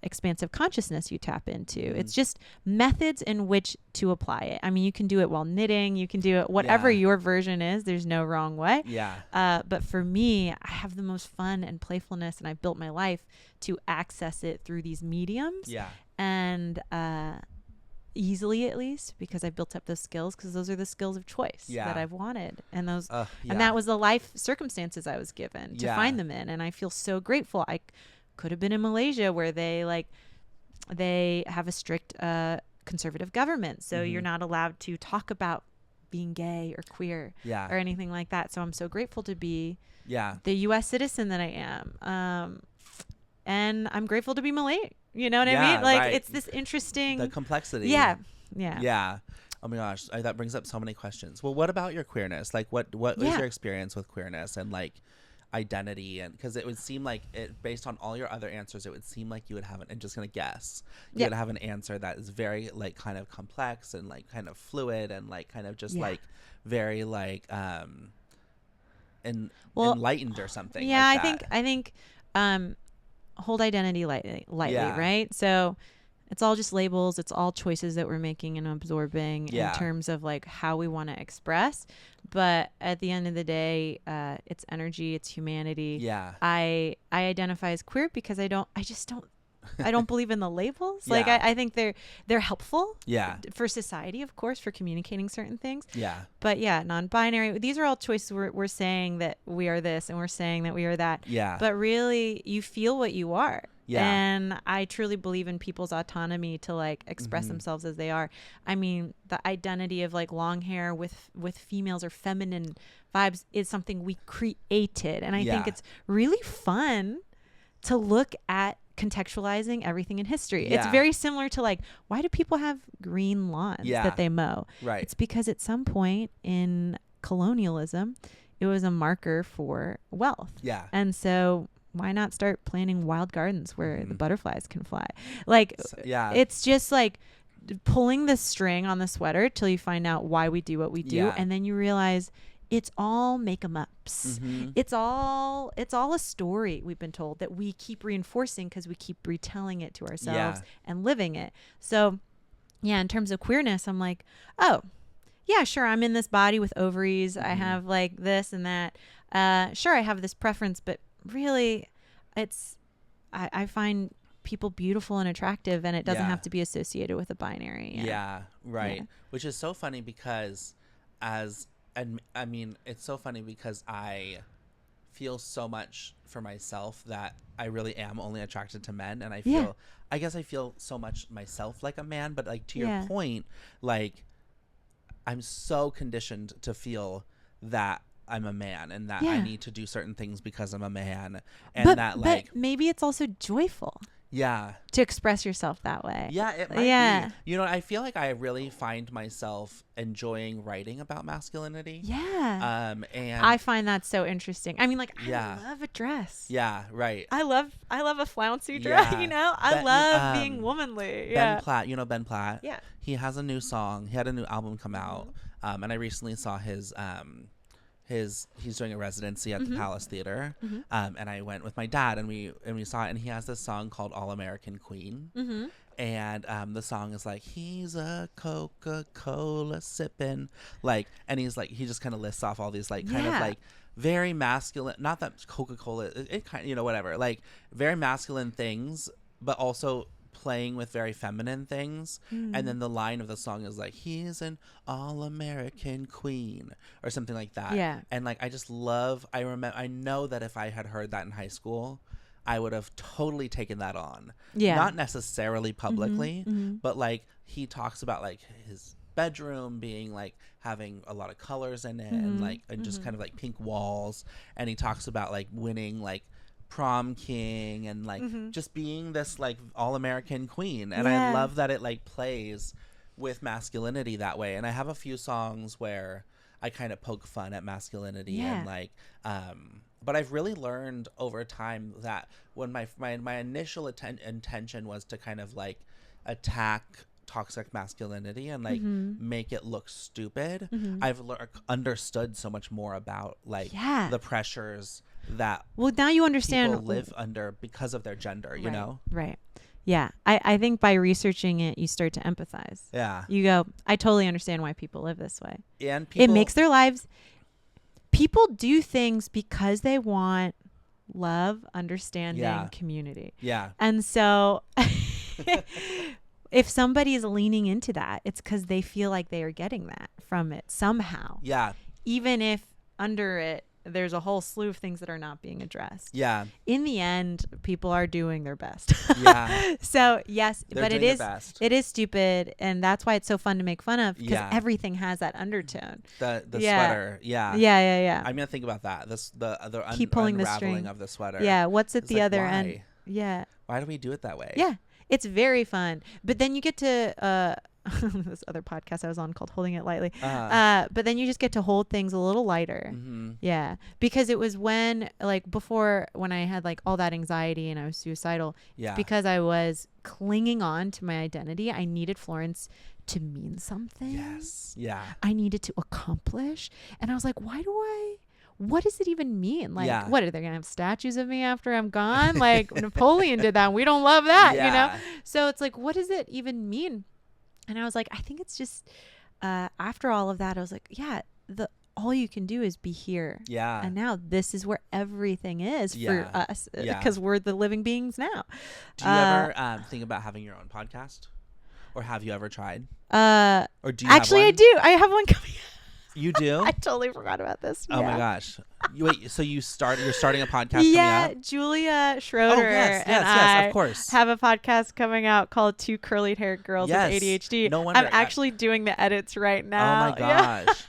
expansive consciousness you tap into. It's just methods in which to apply it. I mean, you can do it while knitting, you can do it whatever your version is. There's no wrong way. But for me, I have the most fun and playfulness, and I built my life to access it through these mediums. And easily, at least, because I built up those skills, because those are the skills of choice that I've wanted, and those and that was the life circumstances I was given to find them in. And I feel so grateful. I could have been in Malaysia where they have a strict conservative government, so you're not allowed to talk about being gay or queer or anything like that. So I'm so grateful to be the US citizen that I am, and I'm grateful to be Malay. You know what I mean? Like, it's this interesting... The complexity. Yeah. Oh my gosh, that brings up so many questions. Well, what about your queerness? Like, what was your experience with queerness and, like, identity? And because it would seem like, based on all your other answers, it would seem like you would have I'm just going to guess. You would have an answer that is very, like, kind of complex and, like, kind of fluid and, like, kind of just, like, very, like, enlightened or something. Yeah, like I think hold identity lightly, right? So it's all just labels. It's all choices that we're making and absorbing in terms of like how we want to express. But at the end of the day, it's energy, it's humanity. I identify as queer because I don't believe in the labels. Like I think they're helpful for society, of course, for communicating certain things. But non-binary, these are all choices. We're saying that we are this and we're saying that we are that. But really, you feel what you are. And I truly believe in people's autonomy to like express themselves as they are. I mean, the identity of like long hair with females or feminine vibes is something we created. And I think it's really fun to look at contextualizing everything in history. It's very similar to like, why do people have green lawns that they mow? It's because at some point in colonialism, it was a marker for wealth. And so why not start planting wild gardens where the butterflies can fly? Like, it's just like pulling the string on the sweater till you find out why we do what we do. And then you realize it's all make-em-ups. It's all a story we've been told that we keep reinforcing because we keep retelling it to ourselves and living it. So in terms of queerness, I'm like, oh, yeah, sure, I'm in this body with ovaries. Mm-hmm. I have like this and that. Sure, I have this preference, but really, I find people beautiful and attractive, and it doesn't have to be associated with a binary. Yeah, right. Yeah. Which is so funny because it's so funny because I feel so much for myself that I really am only attracted to men, and I guess I feel so much myself like a man, but like to your point, like I'm so conditioned to feel that I'm a man and that I need to do certain things because I'm a man, and but maybe it's also joyful. Yeah. To express yourself that way. Yeah, it might be. You know, I feel like I really find myself enjoying writing about masculinity. Yeah. And I find that so interesting. I mean, like, I love a dress. Yeah, right. I love a flouncy dress, you know? I love being womanly. Ben Platt, you know Ben Platt? Yeah. He has a new song. He had a new album come out. And I recently saw he's doing a residency at the Palace Theater, and I went with my dad, and we saw it, and he has this song called All American Queen, and the song is like, he's a Coca-Cola sipping, like, and he's like, he just kind of lists off all these like kind of like very masculine, not that Coca-Cola, it kind of, you know, whatever, like very masculine things, but also playing with very feminine things. And then the line of the song is like, he's an all-American queen or something like that. And like I just love, I know that if I had heard that in high school, I would have totally taken that on. Not necessarily publicly, but like he talks about like his bedroom being like having a lot of colors in it, and like and just kind of like pink walls, and he talks about like winning like prom king and like just being this like all-American queen, and I love that it like plays with masculinity that way. And I have a few songs where I kind of poke fun at masculinity and like but I've really learned over time that when my initial intention was to kind of like attack toxic masculinity and like make it look stupid, I've understood so much more about like the pressures that now you understand people live under because of their gender, you know? Right. Yeah. I think by researching it, you start to empathize. Yeah. You go, I totally understand why people live this way. And people, it makes their lives, people do things because they want love, understanding, community. Yeah. And so if somebody is leaning into that, it's because they feel like they are getting that from it somehow. Yeah. Even if under it, there's a whole slew of things that are not being addressed. Yeah. In the end, people are doing their best. Yeah. So yes, they're but best. it is stupid, and that's why it's so fun to make fun of, because everything has that undertone. The sweater. Yeah. Yeah. I'm gonna think about that. The keep pulling the unraveling string of the sweater. Yeah. What's at the like, other why? end? Yeah. Why do we do it that way? Yeah. It's very fun. But then you get to this other podcast I was on called Holding It Lightly. But then you just get to hold things a little lighter. Yeah. Because it was when, like, before, when I had like all that anxiety and I was suicidal, because I was clinging on to my identity. I needed Florence to mean something. Yes. Yeah. I needed to accomplish. And I was like, what does it even mean? Like, what are they going to have statues of me after I'm gone? Like Napoleon did that. We don't love that, you know? So it's like, what does it even mean? And I was like, I think it's just, after all of that, I was like, all you can do is be here. Yeah. And now this is where everything is for us, because we're the living beings now. Do you ever think about having your own podcast? Or have you ever tried? Or do you actually, have one? I do. I have one coming. You do? I totally forgot about this. Oh my gosh! Wait, so you're starting a podcast coming out? Yeah, Julia Schroeder and I of course. have a podcast coming out called Two Curly-Haired Girls with ADHD. No wonder. I'm actually doing the edits right now. Oh my gosh!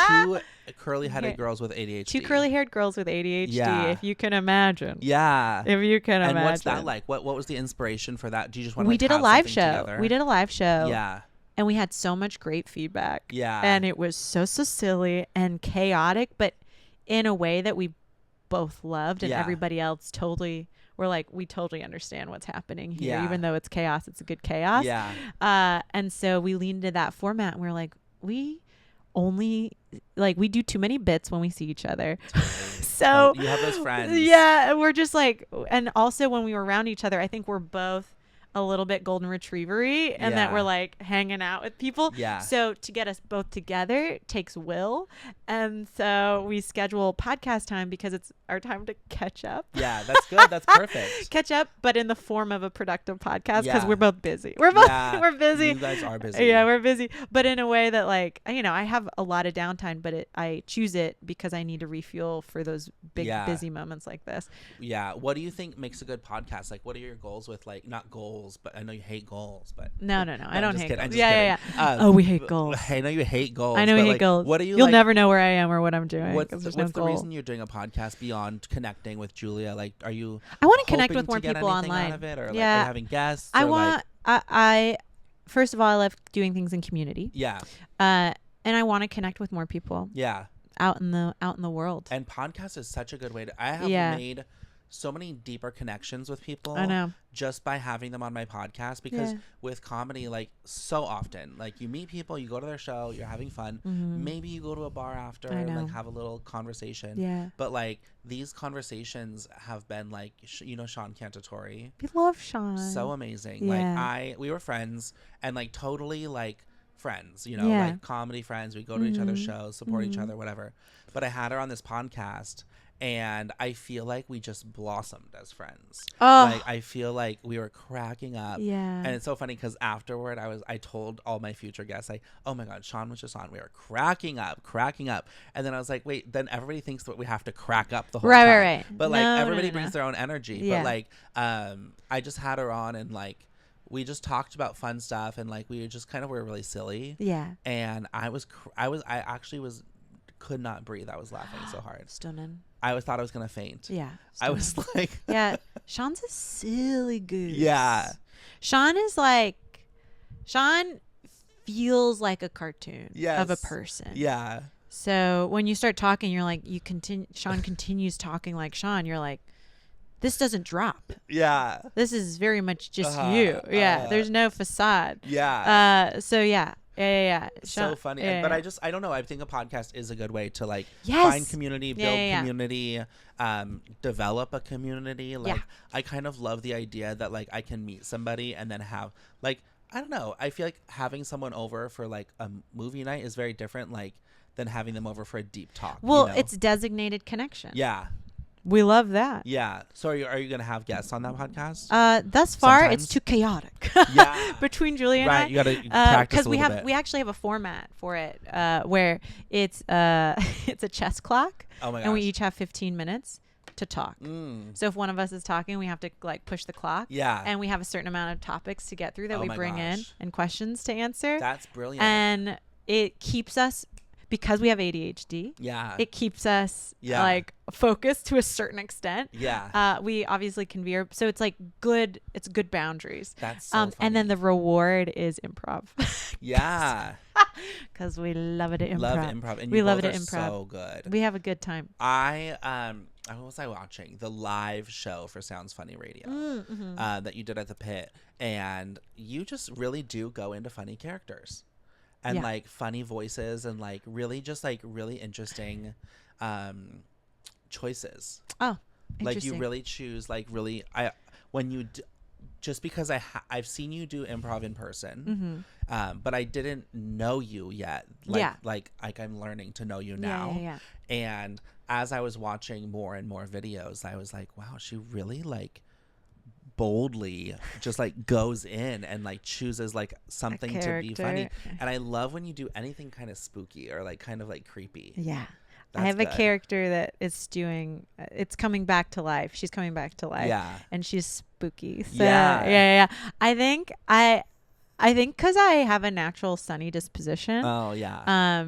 Two curly-headed girls with ADHD. Two curly-haired girls with ADHD. If you can imagine. Yeah. If you can imagine. And what's that like? What was the inspiration for that? Do you just want to? We did a live show. Together? We did a live show. Yeah. And we had so much great feedback. Yeah. And it was so silly and chaotic, but in a way that we both loved, and everybody else totally were like, we totally understand what's happening here. Even though it's chaos, it's a good chaos. Yeah. And so we leaned into that format, and we're like, we do too many bits when we see each other. So you have those friends. Yeah. And we're just like, and also when we were around each other, I think we're both a little bit golden retriever-y and that we're like hanging out with people. Yeah. So to get us both together takes will. And so we schedule podcast time because it's our time to catch up. Yeah, that's good. That's perfect. Catch up, but in the form of a productive podcast because we're both busy. We're busy. You guys are busy. Yeah, we're busy. But in a way that like, I have a lot of downtime, but I choose it because I need to refuel for those big busy moments like this. Yeah. What do you think makes a good podcast? Like, what are your goals with like, not goals, but I know you hate goals, but. No. I don't hate goals. Yeah. We hate goals. I know you hate goals. I know we hate goals. What do you You'll never know where I am or what I'm doing. What's the reason you're doing a podcast beyond connecting with Julia? Like, are you I want to connect with more people online. Out of it, or like, are you having guests? I first of all, I love doing things in community. Yeah. And I want to connect with more people. Yeah. Out in the world. And podcast is such a good way to. I have made so many deeper connections with people. I know. Just by having them on my podcast, because with comedy, like so often, like you meet people, you go to their show, you're having fun. Mm-hmm. Maybe you go to a bar after and like have a little conversation. Yeah. But like these conversations have been like, Seann Cantatore. We love Seann. So amazing. Yeah. Like we were friends and like totally like friends, like comedy friends. We go to each other's shows, support each other, whatever. But I had her on this podcast. And I feel like we just blossomed as friends. Oh. Like I feel like we were cracking up. Yeah. And it's so funny because afterward I told all my future guests, like, oh my God, Seann was just on. We were cracking up. And then I was like, wait, then everybody thinks that we have to crack up the whole time. Right. But like everybody brings their own energy. Yeah. But like I just had her on and like we just talked about fun stuff and like we just kind of were really silly. Yeah. And I actually could not breathe. I was laughing so hard. Stunning. I thought I was gonna faint. Yeah. I was like yeah. Seann's a silly goose. Yeah. Seann feels like a cartoon of a person. Yeah. So when you start talking, you're like, Seann continues talking like Seann. You're like, this doesn't drop. Yeah. This is very much just you. Yeah. There's no facade. Yeah. So yeah. Yeah. So funny. But I don't know. I think a podcast is a good way to like find community, build community, develop a community. Like I kind of love the idea that like I can meet somebody and then have like, I don't know. I feel like having someone over for like a movie night is very different like than having them over for a deep talk. Well, it's designated connection. Yeah. We love that. Yeah. So are you going to have guests on that podcast? Thus far, it's too chaotic. Yeah. Between Julia and I. Right. You got to practice a little bit. Because we actually have a format for it where it's a chess clock. Oh my gosh. And we each have 15 minutes to talk. So if one of us is talking, we have to like push the clock. Yeah. And we have a certain amount of topics to get through that we bring in and questions to answer. That's brilliant. And it keeps us, because we have ADHD, it keeps us like focused to a certain extent. Yeah. We obviously can veer, so it's like good. It's good boundaries. That's so funny. And then the reward is improv. Yeah. Because we love it at improv. Love improv, and we love it at improv. So good. We have a good time. What was I watching? The live show for Sounds Funny Radio that you did at the Pit, and you just really do go into funny characters. And like funny voices and like really just like really interesting choices. Oh, like you really choose like really just because I've seen you do improv in person, but I didn't know you yet. Like I'm learning to know you now. Yeah. And as I was watching more and more videos, I was like, wow, she really like boldly just like goes in and like chooses like something to be funny. And I love when you do anything kind of spooky or like kind of like creepy. Yeah. I have a character that is it's coming back to life. She's coming back to life. Yeah. And she's spooky. So yeah. I think because I have a natural sunny disposition. Oh yeah.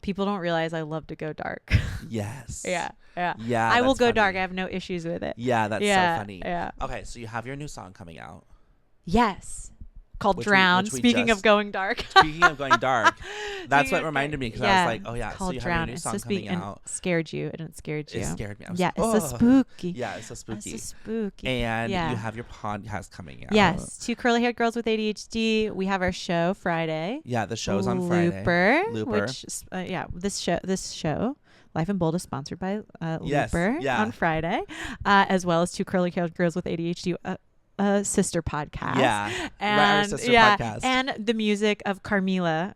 People don't realize I love to go dark. Yes. Yeah. I will go funny. Dark. I have no issues with it. Yeah, that's so funny. Yeah. Okay, so you have your new song coming out. Yes. Called Drown. Speaking of going dark. Speaking of going dark. That's what reminded me because I was like, oh yeah, so you have your new song coming out. Scared you. It scared you. It scared me. It's so spooky. Yeah, it's so spooky. It's so spooky. And you have your podcast coming out. Yes. 2 curly-haired girls with ADHD. We have our show Friday. Yeah, the show's on Friday. Looper. Which, this show. Life and Bold is sponsored by Looper on Friday, as well as 2 curly-haired girls with ADHD. sister podcast. Yeah. And our sister podcast. And the music of Carmilla,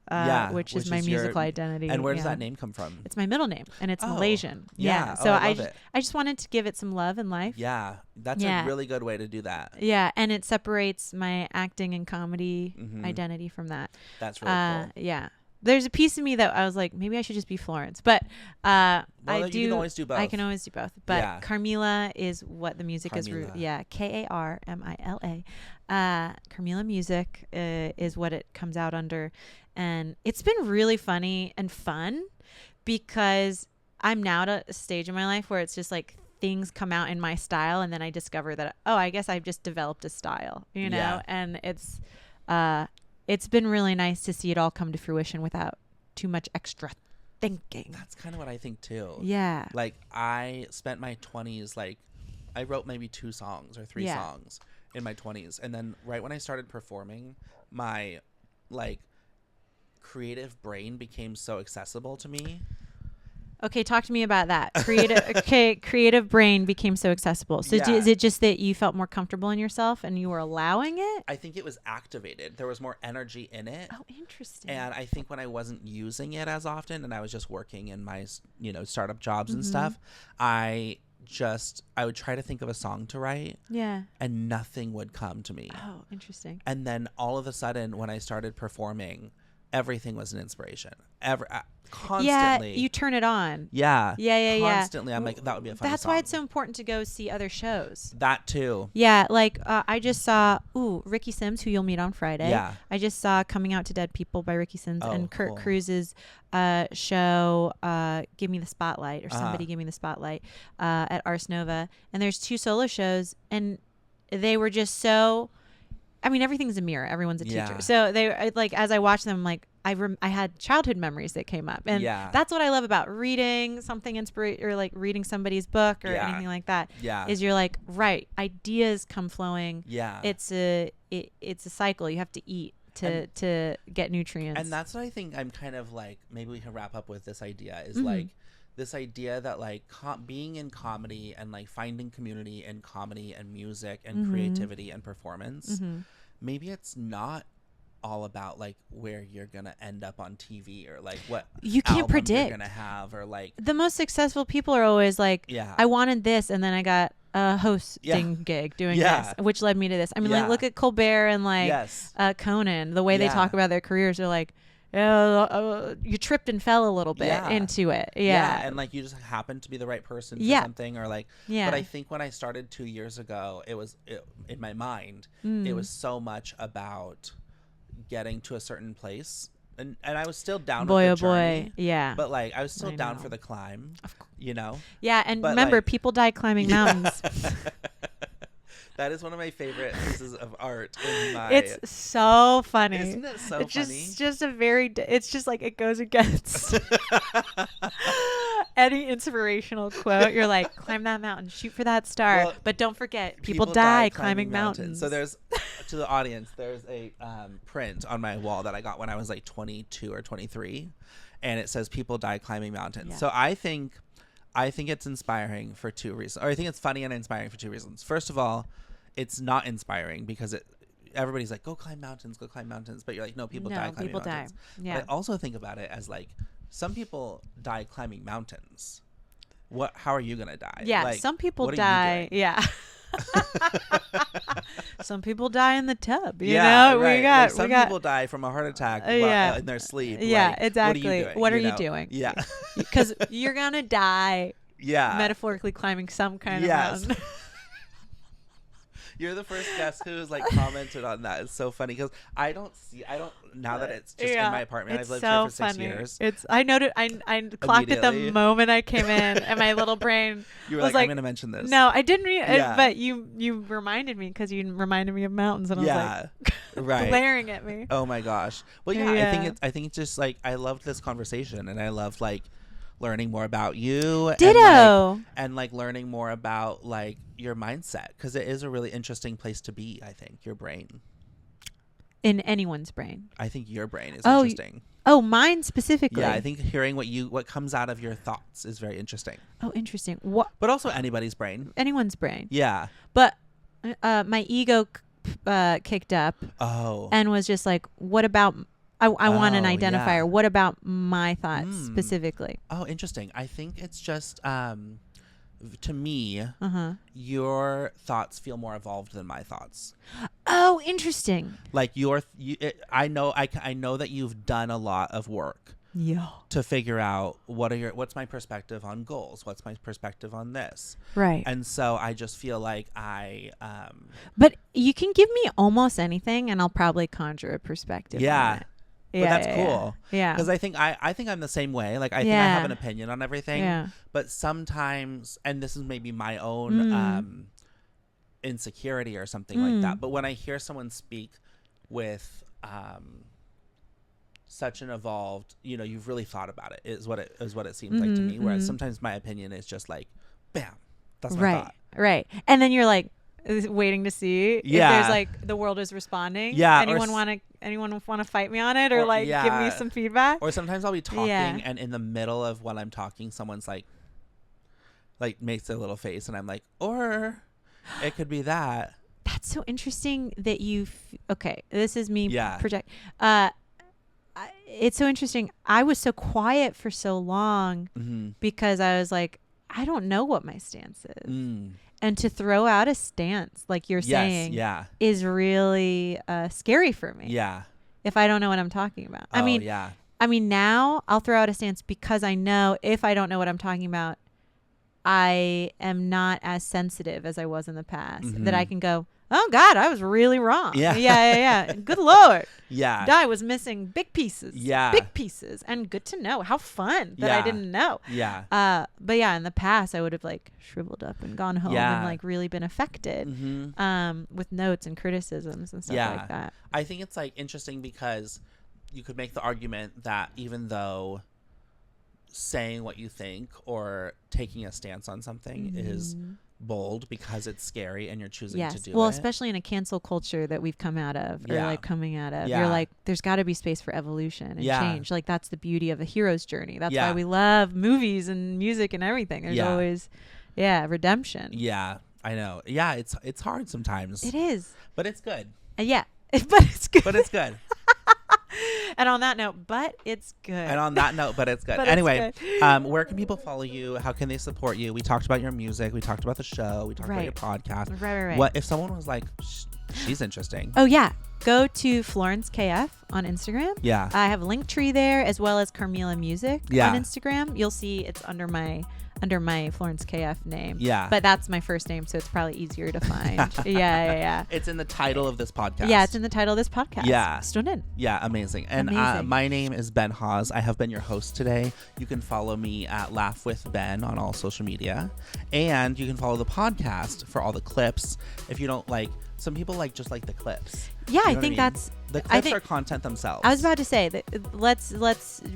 which is my musical identity. And where does that name come from? It's my middle name, and it's Malaysian. Yeah. So I love it. I just wanted to give it some love in life. Yeah. That's a really good way to do that. Yeah. And it separates my acting and comedy identity from that. That's really cool. Yeah. There's a piece of me that I was like, maybe I should just be Florence, but you can always do both. I can always do both, but Carmilla is what the music is. Karmila. Carmilla music is what it comes out under, and it's been really funny and fun because I'm now at a stage in my life where it's just like things come out in my style, and then I discover that I guess I've just developed a style, and it's been really nice to see it all come to fruition without too much extra thinking. That's kind of what I think too. Yeah. Like I spent my 20s, like I wrote maybe 2 songs or 3 songs in my 20s. And then right when I started performing, my like creative brain became so accessible to me. Okay, talk to me about that. Creative brain became so accessible. So is it just that you felt more comfortable in yourself and you were allowing it? I think it was activated. There was more energy in it. Oh, interesting. And I think when I wasn't using it as often and I was just working in my, startup jobs and stuff, I would try to think of a song to write. Yeah. And nothing would come to me. Oh, interesting. And then all of a sudden when I started performing, everything was an inspiration. Constantly. Yeah, you turn it on. Yeah. Yeah. Constantly. I'm like, that would be a fun That's song. why it's so important to go see other shows. That too. Yeah, like I just saw, Ricky Sims, who you'll meet on Friday. Yeah. I just saw Coming Out to Dead People by Ricky Sims and Kurt Cruz's show, Give Me the Spotlight, or Somebody Give Me the Spotlight, at Ars Nova. And there's 2 solo shows, and they were just so... I mean, everything's a mirror. Everyone's a teacher. So they like, as I watched them, like I had childhood memories that came up, and that's what I love about reading something or like reading somebody's book or anything like that. Yeah, is you're like, right, ideas come flowing. Yeah, it's a cycle. You have to eat to get nutrients. And that's what I think. I'm kind of like, maybe we can wrap up with this idea. Is like this idea that like being in comedy and like finding community in comedy and music and creativity and performance, maybe it's not all about like where you're gonna end up on TV or like what you can't predict you're gonna have, or like the most successful people are always like, I wanted this and then I got a hosting gig doing this, which led me to this. I mean, like look at Colbert and like Conan, the way they talk about their careers. They're like, you tripped and fell a little bit into it. And like you just happened to be the right person for something, or like but I think when I started 2 years ago, it was in my mind it was so much about getting to a certain place, and I was still down with the journey, but like I was still down for the climb, and but remember, like, people die climbing mountains. That is one of my favorite pieces of art in my... It's so funny. Isn't it so it's funny? It's just like it goes against any inspirational quote. You're like, climb that mountain, shoot for that star, but don't forget, people die climbing mountains. So there's, to the audience, there's a print on my wall that I got when I was like 22 or 23, and it says people die climbing mountains. So I think it's inspiring for 2 reasons. Or I think it's funny and inspiring for 2 reasons. First of all, it's not inspiring because everybody's like, go climb mountains. But you're like, no, people die climbing mountains. Yeah. But I also think about it as like, some people die climbing mountains. How are you going to die? Yeah, like, some people die. Yeah. Some people die in the tub. You know, right. Some people die from a heart attack in their sleep. Yeah, like, exactly. What are you doing? Yeah. Because you're going to die metaphorically climbing some kind of mountain. You're the first guest who's like commented on that. It's so funny because I don't now that it's just in my apartment. I've lived here for 6 years. I noted. I clocked it the moment I came in, and my little brain you were was like, I'm gonna mention this. No, I didn't but you reminded me because you reminded me of mountains, and I was like glaring at me. Oh my gosh. Well, I think it's just like I loved this conversation, and I loved like learning more about you. Ditto. And like learning more about like your mindset, because it is a really interesting place to be. I think your brain. In anyone's brain. I think your brain is interesting. Mine specifically. Yeah, I think hearing what comes out of your thoughts is very interesting. Oh, interesting. But also anybody's brain. Anyone's brain. Yeah. But my ego kicked up. Oh. And was just like, what about, I want an identifier. Yeah. What about my thoughts specifically? Oh, interesting. I think it's just, to me, your thoughts feel more evolved than my thoughts. Oh, interesting. Like I know that you've done a lot of work. Yeah. To figure out what's my perspective on goals, what's my perspective on this, right? And so I just feel like But you can give me almost anything, and I'll probably conjure a perspective. Yeah. On it. But yeah, that's cool. Yeah. Because I think I'm the same way. Like I think I have an opinion on everything. Yeah. But sometimes, and this is maybe my own insecurity or something like that. But when I hear someone speak with such an evolved, you've really thought about it, is what it seems like to me. Whereas sometimes my opinion is just like, bam, that's my thought. Right. And then you're like waiting to see if there's like the world is responding. Yeah. Anyone want to fight me on it or like give me some feedback? Or sometimes I'll be talking and in the middle of when I'm talking, someone's like makes a little face and I'm like, or it could be that. That's so interesting that okay, this is me project. It's so interesting. I was so quiet for so long because I was like, I don't know what my stance is. And to throw out a stance, like you're saying, is really scary for me. Yeah. If I don't know what I'm talking about. I mean, now I'll throw out a stance because I know if I don't know what I'm talking about, I am not as sensitive as I was in the past. That I can go, oh God, I was really wrong. Yeah. Good Lord. Yeah. I was missing big pieces. Yeah. Big pieces. And good to know. How fun that I didn't know. Yeah. But yeah, in the past I would have like shriveled up and gone home and like really been affected with notes and criticisms and stuff like that. I think it's like interesting because you could make the argument that even though saying what you think or taking a stance on something is bold because it's scary and you're choosing to do it. Well, especially in a cancel culture that we've come out of or like coming out of. You're like, there's got to be space for evolution and change. Like that's the beauty of a hero's journey. That's why we love movies and music and everything. There's always redemption. Yeah, I know. Yeah, it's hard sometimes. It is. But it's good. But it's good. But it's good. And on that note, but it's good. Anyway, where can people follow you? How can they support you? We talked about your music. We talked about the show. We talked about your podcast. Right. What if someone was like, she's interesting? Oh, yeah. Go to Florence KF on Instagram. Yeah. I have a link tree there as well as Carmilla Music on Instagram. You'll see it's under my Florence KF name. Yeah. But that's my first name, so it's probably easier to find. Yeah. It's in the title of this podcast. Yeah, it's in the title of this podcast. Yeah. Stunning. Yeah, amazing. And my name is Ben Hawes. I have been your host today. You can follow me at Laugh with Ben on all social media. And you can follow the podcast for all the clips. If you don't like, some people just like the clips. Yeah, I think that's... The clips are content themselves. I was about to say that let's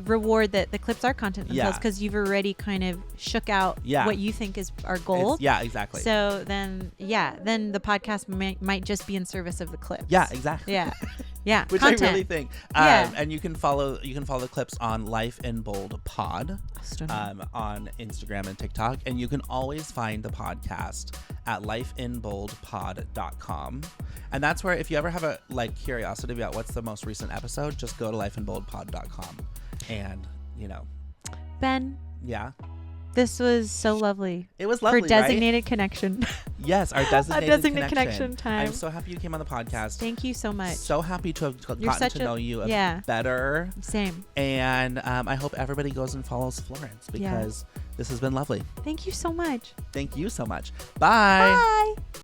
reward that the clips are content themselves because you've already kind of shook out what you think is our goal. Yeah, exactly. So then the podcast might just be in service of the clips. Yeah, exactly. Yeah. Which content. I really think. And you can follow the clips on Life in Bold Pod on Instagram and TikTok. And you can always find the podcast at lifeinboldpod.com. And that's where if you ever have a curiosity about what's the most recent episode, just go to lifeinboldpod.com. And, Ben. Yeah. This was so lovely. It was lovely, for designated connection. Yes, our designated connection time. I'm so happy you came on the podcast. Thank you so much. So happy to have gotten to know you better. Same. And I hope everybody goes and follows Florence because this has been lovely. Thank you so much. Thank you so much. Bye. Bye.